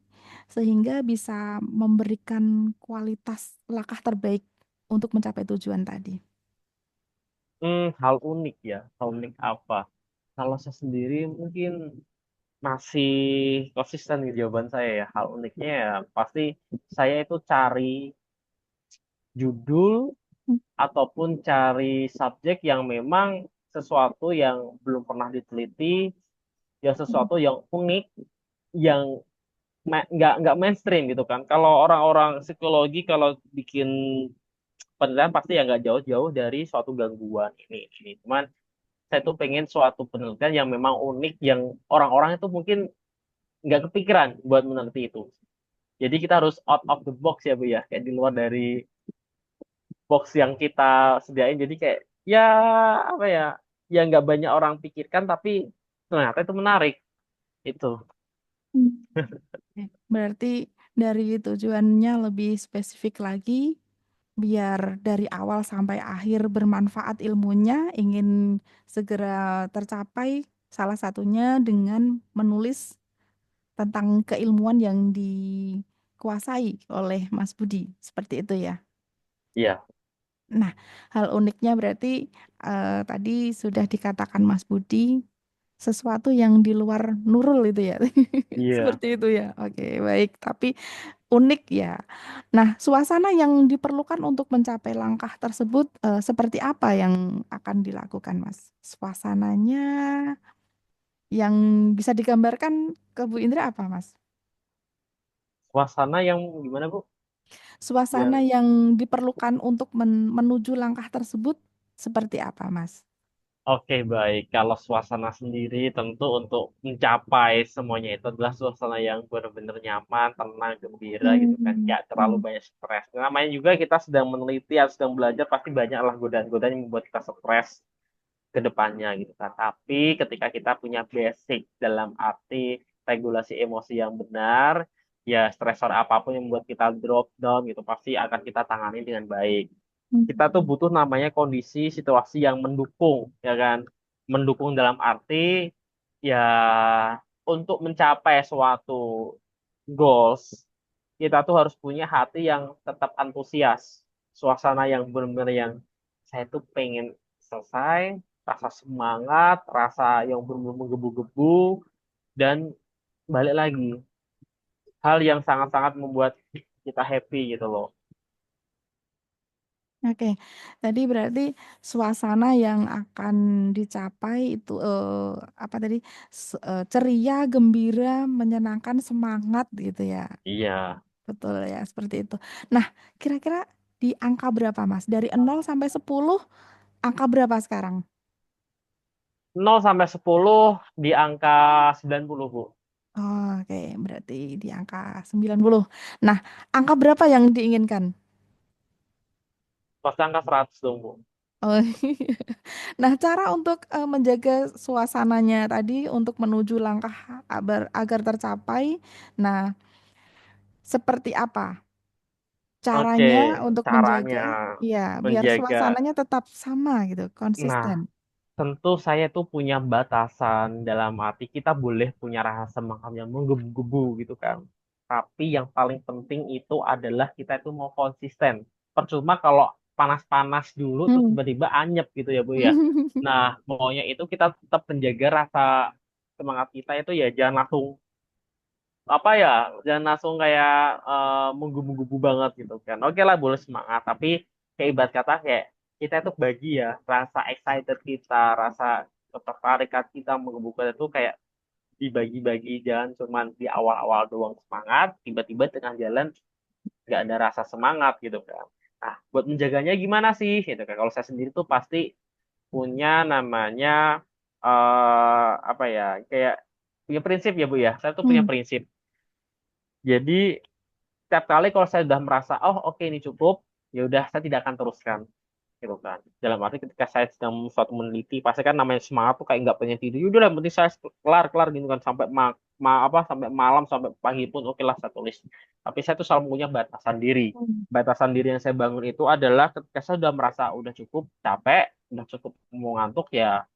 sehingga bisa memberikan kualitas langkah terbaik untuk mencapai tujuan tadi? Hal unik ya, hal unik apa? Kalau saya sendiri mungkin masih konsisten di jawaban saya ya. Hal uniknya ya pasti saya itu cari judul ataupun cari subjek yang memang sesuatu yang belum pernah diteliti, yang sesuatu yang unik, yang nggak mainstream gitu kan. Kalau orang-orang psikologi kalau bikin penelitian pasti ya nggak jauh-jauh dari suatu gangguan ini. Cuman saya tuh pengen suatu penelitian yang memang unik, yang orang-orang itu mungkin nggak kepikiran buat meneliti itu. Jadi kita harus out of the box ya Bu ya, kayak di luar dari box yang kita sediain. Jadi kayak ya apa ya, yang nggak banyak orang pikirkan tapi ternyata itu menarik itu. Hmm. Oke, berarti dari tujuannya lebih spesifik lagi, biar dari awal sampai akhir bermanfaat ilmunya, ingin segera tercapai, salah satunya dengan menulis tentang keilmuan yang dikuasai oleh Mas Budi. Seperti itu ya. Iya, Nah, hal uniknya berarti tadi sudah dikatakan Mas Budi sesuatu yang di luar Nurul itu ya. iya. Seperti itu ya. Oke, baik. Tapi unik ya. Nah, suasana yang diperlukan untuk mencapai langkah tersebut seperti apa yang akan dilakukan, Mas? Suasananya yang bisa digambarkan ke Bu Indra apa, Mas? Suasana yang gimana Bu? Suasana Biar yang diperlukan untuk menuju langkah tersebut seperti apa, Mas? oke, baik. Kalau suasana sendiri tentu untuk mencapai semuanya itu adalah suasana yang benar-benar nyaman, tenang, gembira gitu kan. Hmm, Gak terlalu hmm, banyak stres. Namanya juga kita sedang meneliti atau sedang belajar pasti banyaklah godaan-godaan yang membuat kita stres ke depannya gitu kan. Tapi ketika kita punya basic dalam arti regulasi emosi yang benar, ya stresor apapun yang membuat kita drop down gitu pasti akan kita tangani dengan baik. Kita tuh hmm, butuh namanya kondisi situasi yang mendukung, ya kan? Mendukung dalam arti ya untuk mencapai suatu goals, kita tuh harus punya hati yang tetap antusias, suasana yang benar-benar yang saya tuh pengen selesai, rasa semangat, rasa yang benar-benar menggebu-gebu, dan balik lagi hal yang sangat-sangat membuat kita happy gitu loh. Oke, tadi berarti suasana yang akan dicapai itu apa tadi ceria, gembira, menyenangkan, semangat gitu ya. Iya, Betul ya, seperti itu. Nah, kira-kira di angka berapa, Mas? Dari 0 sampai 10, angka berapa sekarang? 0 sampai 10 di angka 90, Bu. Oke, berarti di angka 90. Nah, angka berapa yang diinginkan? Pasti angka 100 dong, Bu. Oh, nah, cara untuk menjaga suasananya tadi untuk menuju langkah agar tercapai. Nah, seperti apa Oke, caranya untuk caranya menjaga, ya, biar menjaga. suasananya tetap sama gitu, Nah, konsisten. tentu saya tuh punya batasan dalam arti kita boleh punya rasa semangat yang menggebu-gebu gitu kan. Tapi yang paling penting itu adalah kita itu mau konsisten. Percuma kalau panas-panas dulu terus Hmm. tiba-tiba anyep gitu ya Bu ya. Nah, maunya itu kita tetap menjaga rasa semangat kita itu ya jangan langsung apa ya, jangan langsung kayak menggebu-gebu banget gitu kan. Oke lah boleh semangat, tapi kayak ibarat kata kayak kita itu bagi ya rasa excited kita, rasa ketertarikan kita menggebu-gebu itu kayak dibagi-bagi, jangan cuman di awal-awal doang semangat, tiba-tiba tengah jalan nggak ada rasa semangat gitu kan. Nah, buat menjaganya gimana sih? Gitu kan. Kalau saya sendiri tuh pasti punya namanya apa ya, kayak punya prinsip ya Bu ya. Saya tuh punya Hmm. prinsip. Jadi setiap kali kalau saya sudah merasa oh oke ini cukup, ya udah saya tidak akan teruskan gitu kan. Dalam arti ketika saya sedang suatu meneliti pasti kan namanya semangat tuh kayak nggak pengen tidur. Yaudah yang penting saya kelar kelar gitu kan sampai apa sampai malam sampai pagi pun oke lah saya tulis. Tapi saya tuh selalu punya batasan diri. Hmm. Batasan diri yang saya bangun itu adalah ketika saya sudah merasa udah cukup capek, udah cukup mau ngantuk ya,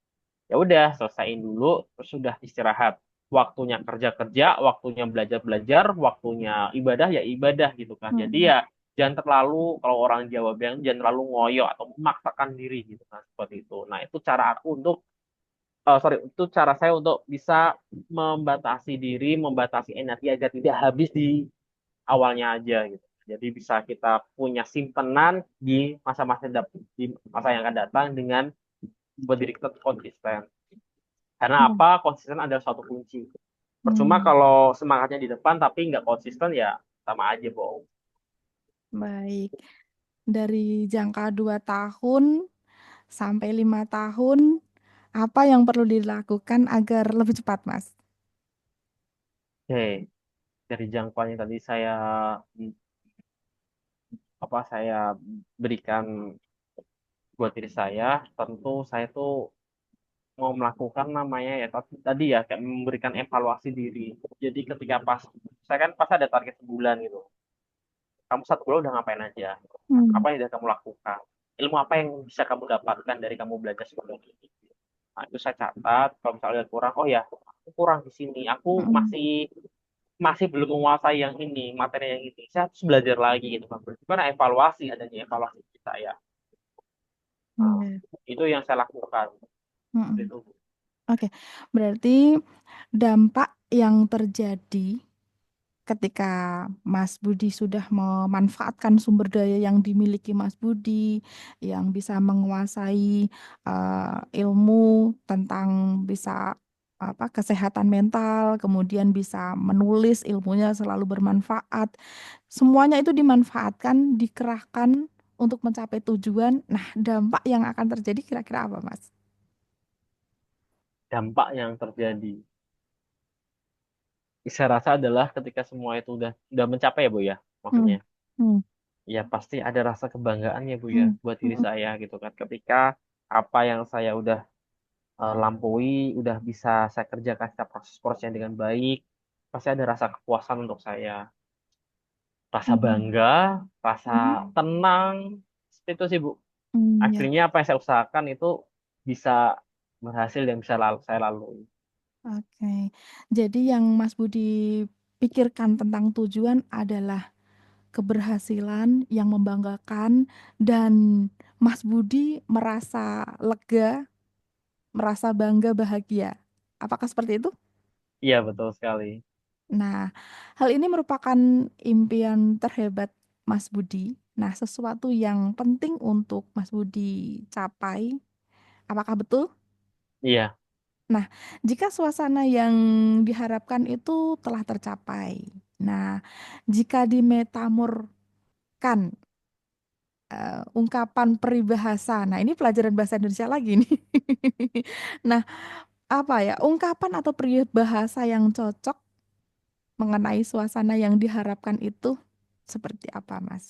ya udah selesaiin dulu terus sudah istirahat, waktunya kerja kerja, waktunya belajar belajar, waktunya ibadah ya ibadah gitu kan. Jadi Hmm. ya jangan terlalu, kalau orang Jawa bilang jangan terlalu ngoyo atau memaksakan diri gitu kan, seperti itu. Nah itu cara aku untuk sorry, itu cara saya untuk bisa membatasi diri, membatasi energi agar tidak habis di awalnya aja gitu. Jadi bisa kita punya simpenan di masa-masa di masa yang akan datang dengan buat diri kita konsisten. Karena Hmm. apa? Konsisten adalah suatu kunci. Percuma Hmm. kalau semangatnya di depan tapi nggak konsisten ya sama aja bohong. Baik. Dari jangka 2 tahun sampai 5 tahun, apa yang perlu dilakukan agar lebih cepat, Mas? Oke, dari jangkauan yang tadi saya apa saya berikan buat diri saya, tentu saya tuh mau melakukan namanya ya tadi ya kayak memberikan evaluasi diri. Jadi ketika pas saya kan pas ada target sebulan gitu. Kamu 1 bulan udah ngapain aja? Hmm. Apa yang sudah kamu lakukan? Ilmu apa yang bisa kamu dapatkan dari kamu belajar sebulan ini? Nah, itu saya catat. Kalau misalnya kurang, oh ya, aku kurang di sini. Aku Hmm. masih masih belum menguasai yang ini, materi yang ini. Saya harus belajar lagi gitu kan. Gimana evaluasi, adanya evaluasi kita ya. Nah, Hmm. itu yang saya lakukan. Hmm. Itu. Oke, berarti dampak yang terjadi ketika Mas Budi sudah memanfaatkan sumber daya yang dimiliki Mas Budi, yang bisa menguasai ilmu tentang bisa apa kesehatan mental, kemudian bisa menulis ilmunya selalu bermanfaat. Semuanya itu dimanfaatkan, dikerahkan untuk mencapai tujuan. Nah, dampak yang akan terjadi kira-kira apa, Mas? Dampak yang terjadi. Saya rasa adalah ketika semua itu udah mencapai ya Bu ya, Hmm. maksudnya. Hmm. Ya pasti ada rasa kebanggaan ya Bu ya Hmm. buat diri Hmm. saya gitu kan. Ketika apa yang saya udah lampaui, udah bisa saya kerjakan secara proses-prosesnya dengan baik, pasti ada rasa kepuasan untuk saya. Rasa Hmm. bangga, rasa Hmm. tenang, itu sih Bu. Hmm. Ya. Akhirnya apa yang saya usahakan itu bisa berhasil dan bisa saya lalui. Oke, jadi yang Mas Budi pikirkan tentang tujuan adalah keberhasilan yang membanggakan dan Mas Budi merasa lega, merasa bangga, bahagia. Apakah seperti itu? Iya betul sekali. Nah, hal ini merupakan impian terhebat Mas Budi. Nah, sesuatu yang penting untuk Mas Budi capai, apakah betul? Iya, Nah, jika suasana yang diharapkan itu telah tercapai, nah, jika dimetamorkan ungkapan peribahasa, nah ini pelajaran bahasa Indonesia lagi nih. Nah, apa ya, ungkapan atau peribahasa yang cocok mengenai suasana yang diharapkan itu seperti apa, Mas?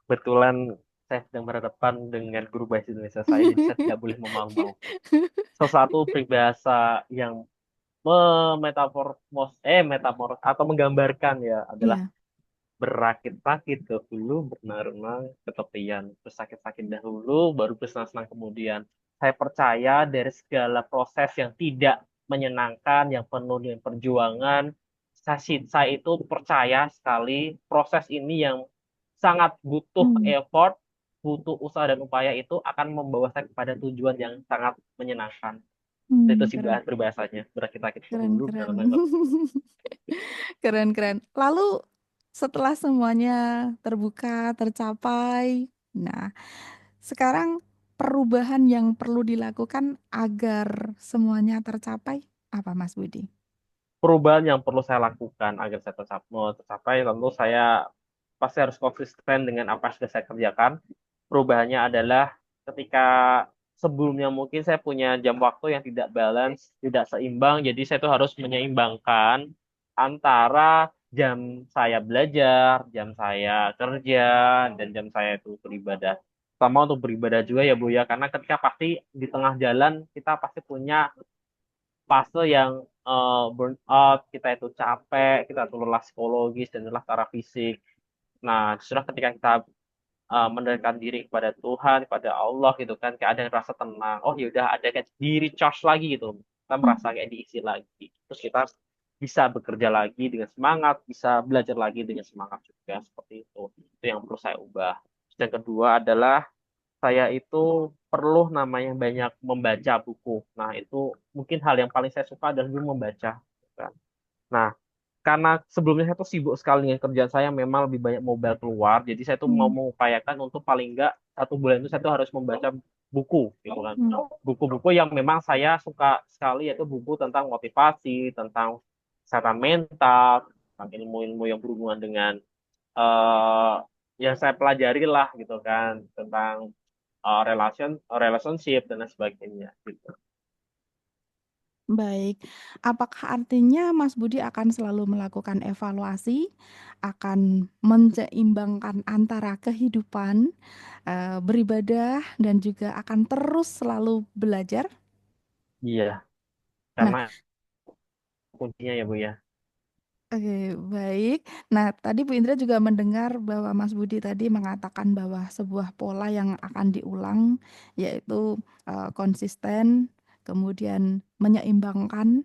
kebetulan saya sedang berhadapan dengan guru bahasa Indonesia saya, jadi saya tidak boleh memau-mau. Sesuatu peribahasa yang metafor atau menggambarkan ya adalah Iya. berakit-rakit ke hulu, berenang-renang ke tepian, bersakit-sakit dahulu, baru bersenang-senang kemudian. Saya percaya dari segala proses yang tidak menyenangkan, yang penuh dengan perjuangan, saya itu percaya sekali proses ini yang sangat butuh Hmm, effort, butuh usaha dan upaya itu akan membawa saya kepada tujuan yang sangat menyenangkan. Itu sih keren, berbahasanya, berakit-rakit ke keren, hulu, keren. berenang-renang ke tepian. Keren, keren. Lalu setelah semuanya terbuka, tercapai, nah, sekarang perubahan yang perlu dilakukan agar semuanya tercapai apa, Mas Budi? Perubahan yang perlu saya lakukan agar saya mau tercapai, tentu saya pasti harus konsisten dengan apa yang sudah saya kerjakan. Perubahannya adalah ketika sebelumnya mungkin saya punya jam waktu yang tidak balance, tidak seimbang, jadi saya tuh harus menyeimbangkan antara jam saya belajar, jam saya kerja, dan jam saya itu beribadah. Sama untuk beribadah juga ya Bu ya, karena ketika pasti di tengah jalan kita pasti punya fase yang burn out, kita itu capek, kita tuh lelah psikologis dan lelah secara fisik. Nah, justru ketika kita mendekatkan diri kepada Tuhan, kepada Allah gitu kan, kayak ada rasa tenang. Oh ya udah ada kayak di recharge lagi gitu. Kita Hmm. merasa kayak diisi lagi. Terus kita bisa bekerja lagi dengan semangat, bisa belajar lagi dengan semangat juga seperti itu. Itu yang perlu saya ubah. Terus yang kedua adalah saya itu perlu namanya banyak membaca buku. Nah, itu mungkin hal yang paling saya suka adalah dulu membaca. Kan. Nah, karena sebelumnya saya tuh sibuk sekali dengan kerjaan saya, memang lebih banyak mobile keluar, jadi saya tuh mau Hmm. mengupayakan untuk paling enggak 1 bulan itu saya tuh harus membaca buku, gitu kan. Hmm. Buku-buku yang memang saya suka sekali, yaitu buku tentang motivasi, tentang kesehatan mental, tentang ilmu-ilmu yang berhubungan dengan eh yang saya pelajari lah, gitu kan, tentang relationship dan lain sebagainya gitu. Baik, apakah artinya Mas Budi akan selalu melakukan evaluasi, akan menyeimbangkan antara kehidupan, beribadah, dan juga akan terus selalu belajar? Iya, Nah, karena kuncinya ya Bu ya. oke, baik. Nah, tadi Bu Indra juga mendengar bahwa Mas Budi tadi mengatakan bahwa sebuah pola yang akan diulang, yaitu konsisten, kemudian menyeimbangkan,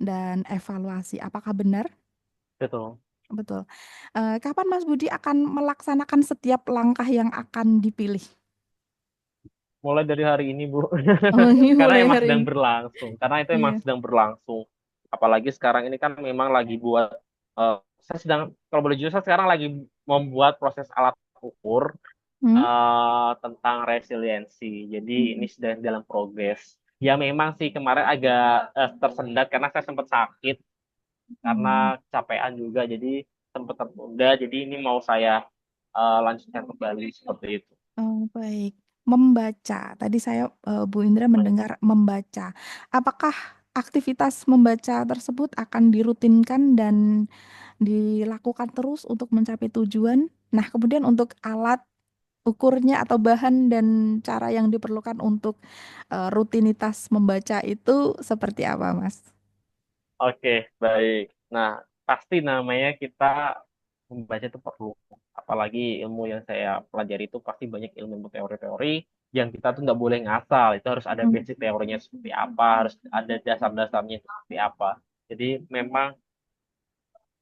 dan evaluasi. Apakah benar? Betul. Betul. Kapan Mas Budi akan melaksanakan setiap langkah yang akan dipilih? Mulai dari hari ini Bu. Oh, ini Karena mulai emang hari sedang ini. berlangsung. Karena itu emang Iya. sedang berlangsung. Apalagi sekarang ini kan memang lagi buat eh, saya sedang kalau boleh jujur saya sekarang lagi membuat proses alat ukur Hmm? tentang resiliensi. Jadi ini Hmm. sedang dalam progres. Ya memang sih kemarin agak tersendat karena saya sempat sakit karena Hmm. kecapean juga. Jadi sempat tertunda. Jadi ini mau saya lanjutkan kembali seperti itu. Oh, baik. Membaca. Tadi saya, Bu Indra mendengar membaca. Apakah aktivitas membaca tersebut akan dirutinkan dan dilakukan terus untuk mencapai tujuan? Nah, kemudian untuk alat ukurnya atau bahan dan cara yang diperlukan untuk rutinitas membaca itu seperti apa, Mas? Oke, baik. Nah, pasti namanya kita membaca itu perlu. Apalagi ilmu yang saya pelajari itu pasti banyak ilmu teori-teori yang kita tuh nggak boleh ngasal. Itu harus ada Hmm. basic teorinya seperti apa, harus ada dasar-dasarnya itu seperti apa. Jadi memang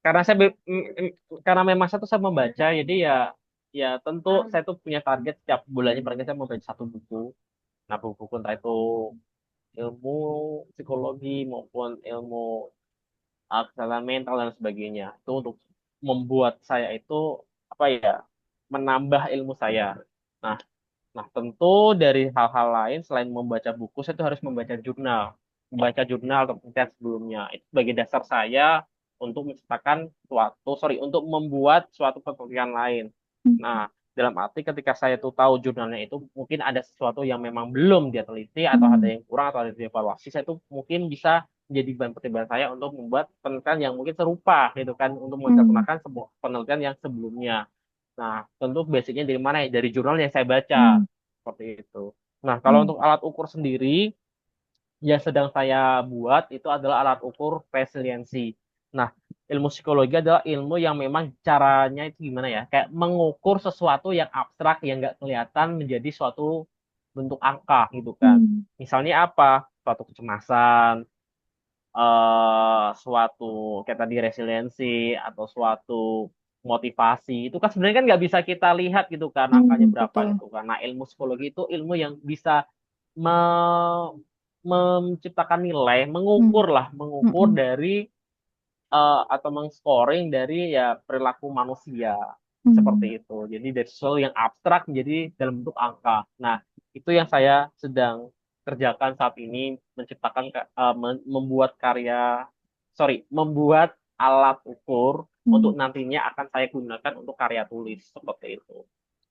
karena karena memang saya tuh saya membaca, jadi ya ya tentu saya tuh punya target setiap bulannya paling nggak saya membaca 1 buku. Nah, buku-buku entah itu ilmu psikologi maupun ilmu kesehatan mental dan sebagainya itu untuk membuat saya itu apa ya menambah ilmu saya. Nah, nah, tentu dari hal-hal lain selain membaca buku, saya tuh harus membaca jurnal. Membaca jurnal atau penelitian sebelumnya. Itu sebagai dasar saya untuk menciptakan untuk membuat suatu penelitian lain. Hmm. Nah, dalam arti ketika saya tuh tahu jurnalnya itu mungkin ada sesuatu yang memang belum dia teliti atau ada Hmm. yang kurang atau ada dievaluasi, saya tuh mungkin bisa menjadi bahan pertimbangan saya untuk membuat penelitian yang mungkin serupa gitu kan untuk Hmm. menyempurnakan sebuah penelitian yang sebelumnya. Nah, tentu basicnya dari mana ya? Dari jurnal yang saya baca. Hmm. Seperti itu. Nah, kalau Hmm. untuk alat ukur sendiri, yang sedang saya buat itu adalah alat ukur resiliensi. Nah, ilmu psikologi adalah ilmu yang memang caranya itu gimana ya? Kayak mengukur sesuatu yang abstrak, yang nggak kelihatan menjadi suatu bentuk angka gitu kan. Hmm. Misalnya apa? Suatu kecemasan, suatu kayak tadi resiliensi atau suatu motivasi itu kan sebenarnya kan nggak bisa kita lihat gitu kan angkanya Hmm. berapa Betul. gitu kan. Nah, ilmu psikologi itu ilmu yang bisa me- menciptakan nilai, Hmm. mengukur Hmm. dari atau mengscoring dari ya perilaku manusia seperti Hmm. itu. Jadi dari sesuatu yang abstrak menjadi dalam bentuk angka. Nah, itu yang saya sedang kerjakan saat ini, membuat membuat alat ukur Hmm. untuk nantinya akan saya gunakan untuk karya tulis seperti itu.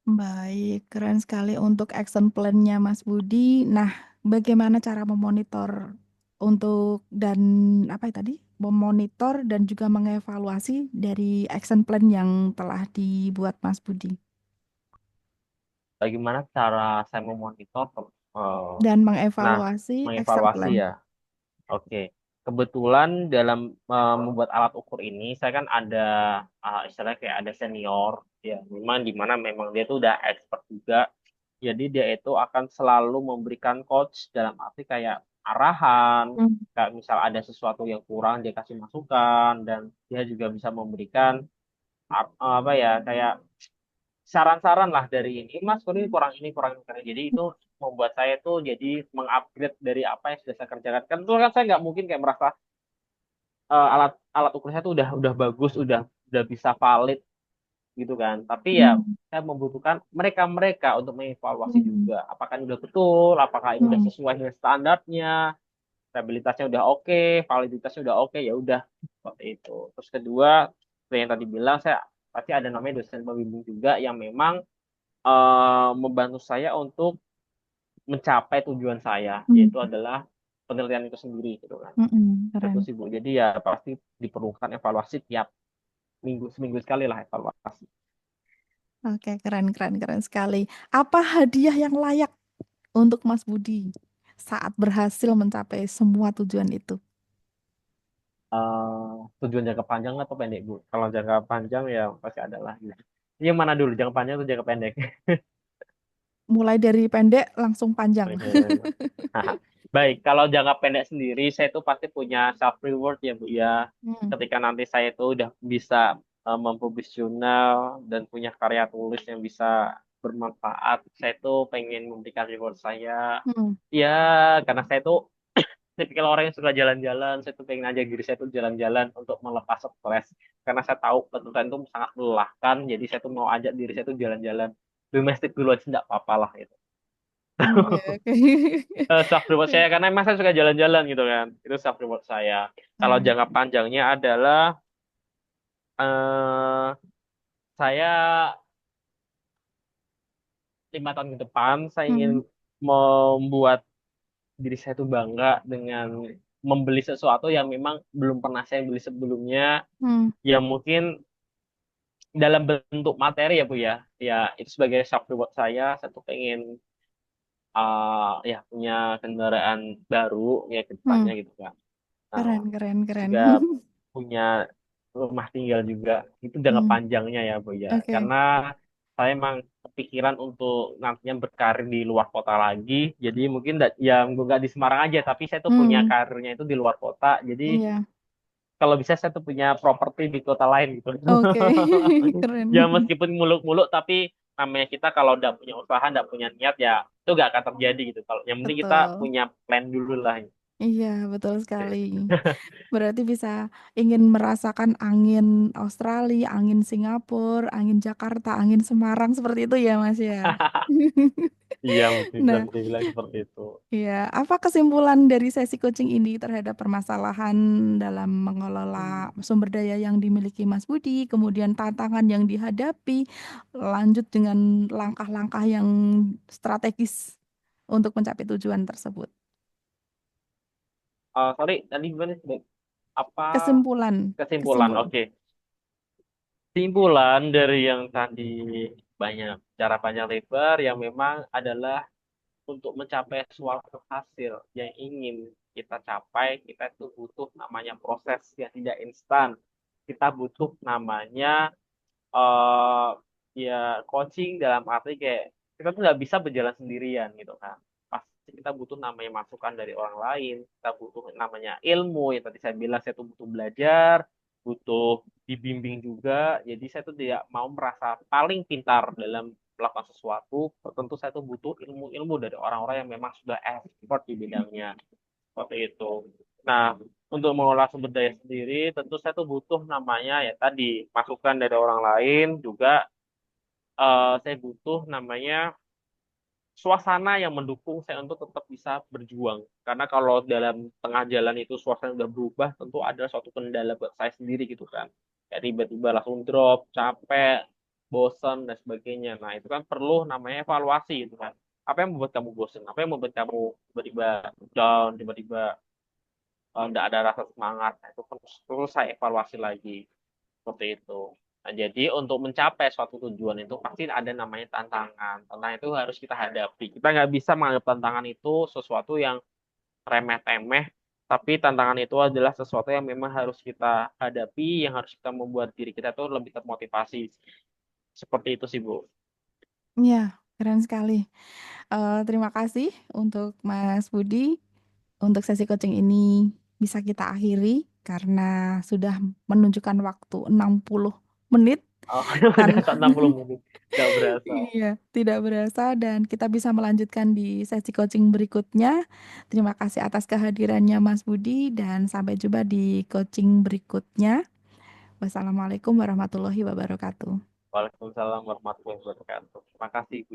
Baik, keren sekali untuk action plan-nya Mas Budi. Nah, bagaimana cara memonitor untuk dan apa ya tadi? Memonitor dan juga mengevaluasi dari action plan yang telah dibuat Mas Budi Bagaimana cara saya memonitor? eh, dan nah, mengevaluasi action mengevaluasi plan. ya. Oke, kebetulan dalam membuat alat ukur ini, saya kan ada istilahnya kayak ada senior, ya, memang dia tuh udah expert juga. Jadi dia itu akan selalu memberikan coach dalam arti kayak arahan, Hmm. kayak misal ada sesuatu yang kurang dia kasih masukan, dan dia juga bisa memberikan apa ya kayak saran-saran lah dari ini, Mas, ini kurang ini. Jadi itu membuat saya tuh jadi mengupgrade dari apa yang sudah saya kerjakan. Kan itu kan saya nggak mungkin kayak merasa alat alat ukur saya tuh udah bagus, udah bisa valid gitu kan. Tapi ya Hmm. saya membutuhkan mereka-mereka untuk mengevaluasi Hmm. juga. Apakah ini udah betul, apakah ini udah Hmm. sesuai dengan standarnya, stabilitasnya udah oke, validitasnya udah oke, ya udah seperti itu. Terus kedua, seperti yang tadi bilang, saya pasti ada namanya dosen pembimbing juga yang memang membantu saya untuk mencapai tujuan saya, Hmm. yaitu adalah penelitian itu sendiri gitu kan. Hmm. Itu Keren. sih Bu. Jadi ya pasti diperlukan evaluasi tiap seminggu sekali lah evaluasi. Oke, keren, keren, keren sekali. Apa hadiah yang layak untuk Mas Budi saat berhasil mencapai semua tujuan itu? Tujuan jangka panjang atau pendek Bu? Kalau jangka panjang ya pasti ada lah. Yang mana dulu, jangka panjang atau jangka pendek? Mulai dari pendek langsung panjang. Oke. Baik, kalau jangka pendek sendiri, saya itu pasti punya self reward ya Bu ya. Hmm. Ketika nanti saya itu udah bisa mempublish jurnal dan punya karya tulis yang bisa bermanfaat, saya tuh pengen memberikan reward saya. Hmm. Ya, karena saya tuh tipikal orang yang suka jalan-jalan, saya tuh pengen ajak diri saya tuh jalan-jalan untuk melepas stres. Karena saya tahu penelitian itu sangat melelahkan, jadi saya tuh mau ajak diri saya tuh jalan-jalan. Domestik dulu aja nggak apa-apa lah itu. Oke, oke. Self reward saya karena emang saya suka jalan-jalan gitu kan. Itu self reward saya. Kalau Hmm. jangka panjangnya adalah eh saya 5 tahun ke depan saya ingin Hmm. membuat diri saya tuh bangga dengan membeli sesuatu yang memang belum pernah saya beli sebelumnya, Hmm. yang mungkin dalam bentuk materi ya Bu ya. Ya itu sebagai self reward saya tuh pengen ya punya kendaraan baru ya ke Hmm. depannya gitu kan. Nah, Keren, keren, keren. juga punya rumah tinggal juga itu jangka Hmm. panjangnya ya Bu ya, Oke. karena saya emang kepikiran untuk nantinya berkarir di luar kota lagi, jadi mungkin ya nggak di Semarang aja tapi saya tuh punya Hmm. karirnya itu di luar kota, jadi Iya. kalau bisa saya tuh punya properti di kota lain gitu. Oke. Ya Keren. meskipun muluk-muluk tapi namanya kita kalau udah punya usaha, udah punya niat ya itu gak akan terjadi gitu. Kalau yang penting kita Betul. punya plan dulu lah. Iya, betul sekali. Berarti bisa ingin merasakan angin Australia, angin Singapura, angin Jakarta, angin Semarang seperti itu ya, Mas ya. Iya, mungkin bisa Nah, dibilang seperti itu. ya, apa kesimpulan dari sesi coaching ini terhadap permasalahan dalam mengelola sumber daya yang dimiliki Mas Budi, kemudian tantangan yang dihadapi, lanjut dengan langkah-langkah yang strategis untuk mencapai tujuan tersebut. Sorry, tadi gimana sih? Apa Kesimpulan, kesimpulan? kesimpulan. Oke. Kesimpulan dari yang tadi banyak cara panjang lebar yang memang adalah untuk mencapai suatu hasil yang ingin kita capai, kita itu butuh namanya proses yang tidak instan. Kita butuh namanya eh ya coaching dalam arti kayak kita tuh nggak bisa berjalan sendirian gitu kan. Pasti kita butuh namanya masukan dari orang lain, kita butuh namanya ilmu yang tadi saya bilang saya tuh butuh belajar, butuh dibimbing juga. Jadi saya tuh tidak mau merasa paling pintar dalam melakukan sesuatu. Tentu saya tuh butuh ilmu-ilmu dari orang-orang yang memang sudah expert di bidangnya. Seperti itu. Nah, untuk mengolah sumber daya sendiri, tentu saya tuh butuh namanya ya tadi masukan dari orang lain, juga saya butuh namanya suasana yang mendukung saya untuk tetap bisa berjuang. Karena kalau dalam tengah jalan itu suasana udah berubah, tentu ada suatu kendala buat saya sendiri gitu kan. Kayak tiba-tiba langsung drop, capek, bosan dan sebagainya. Nah, itu kan perlu namanya evaluasi gitu kan. Apa yang membuat kamu bosan? Apa yang membuat kamu tiba-tiba down, tiba-tiba nggak ada rasa semangat? Nah, itu terus saya evaluasi lagi seperti itu. Nah, jadi untuk mencapai suatu tujuan itu pasti ada namanya tantangan. Tantangan itu harus kita hadapi. Kita nggak bisa menganggap tantangan itu sesuatu yang remeh-temeh, tapi tantangan itu adalah sesuatu yang memang harus kita hadapi, yang harus kita membuat diri kita tuh lebih termotivasi. Seperti itu sih, Bu. Iya, keren sekali. Terima kasih untuk Mas Budi. Untuk sesi coaching ini bisa kita akhiri karena sudah menunjukkan waktu 60 menit Oh, dan udah 60 menit. Nggak berasa. iya, tidak berasa dan kita bisa melanjutkan di sesi coaching berikutnya. Terima kasih atas kehadirannya Mas Budi dan sampai jumpa di coaching berikutnya. Wassalamualaikum warahmatullahi wabarakatuh. Waalaikumsalam warahmatullahi wabarakatuh. Terima kasih, Bu.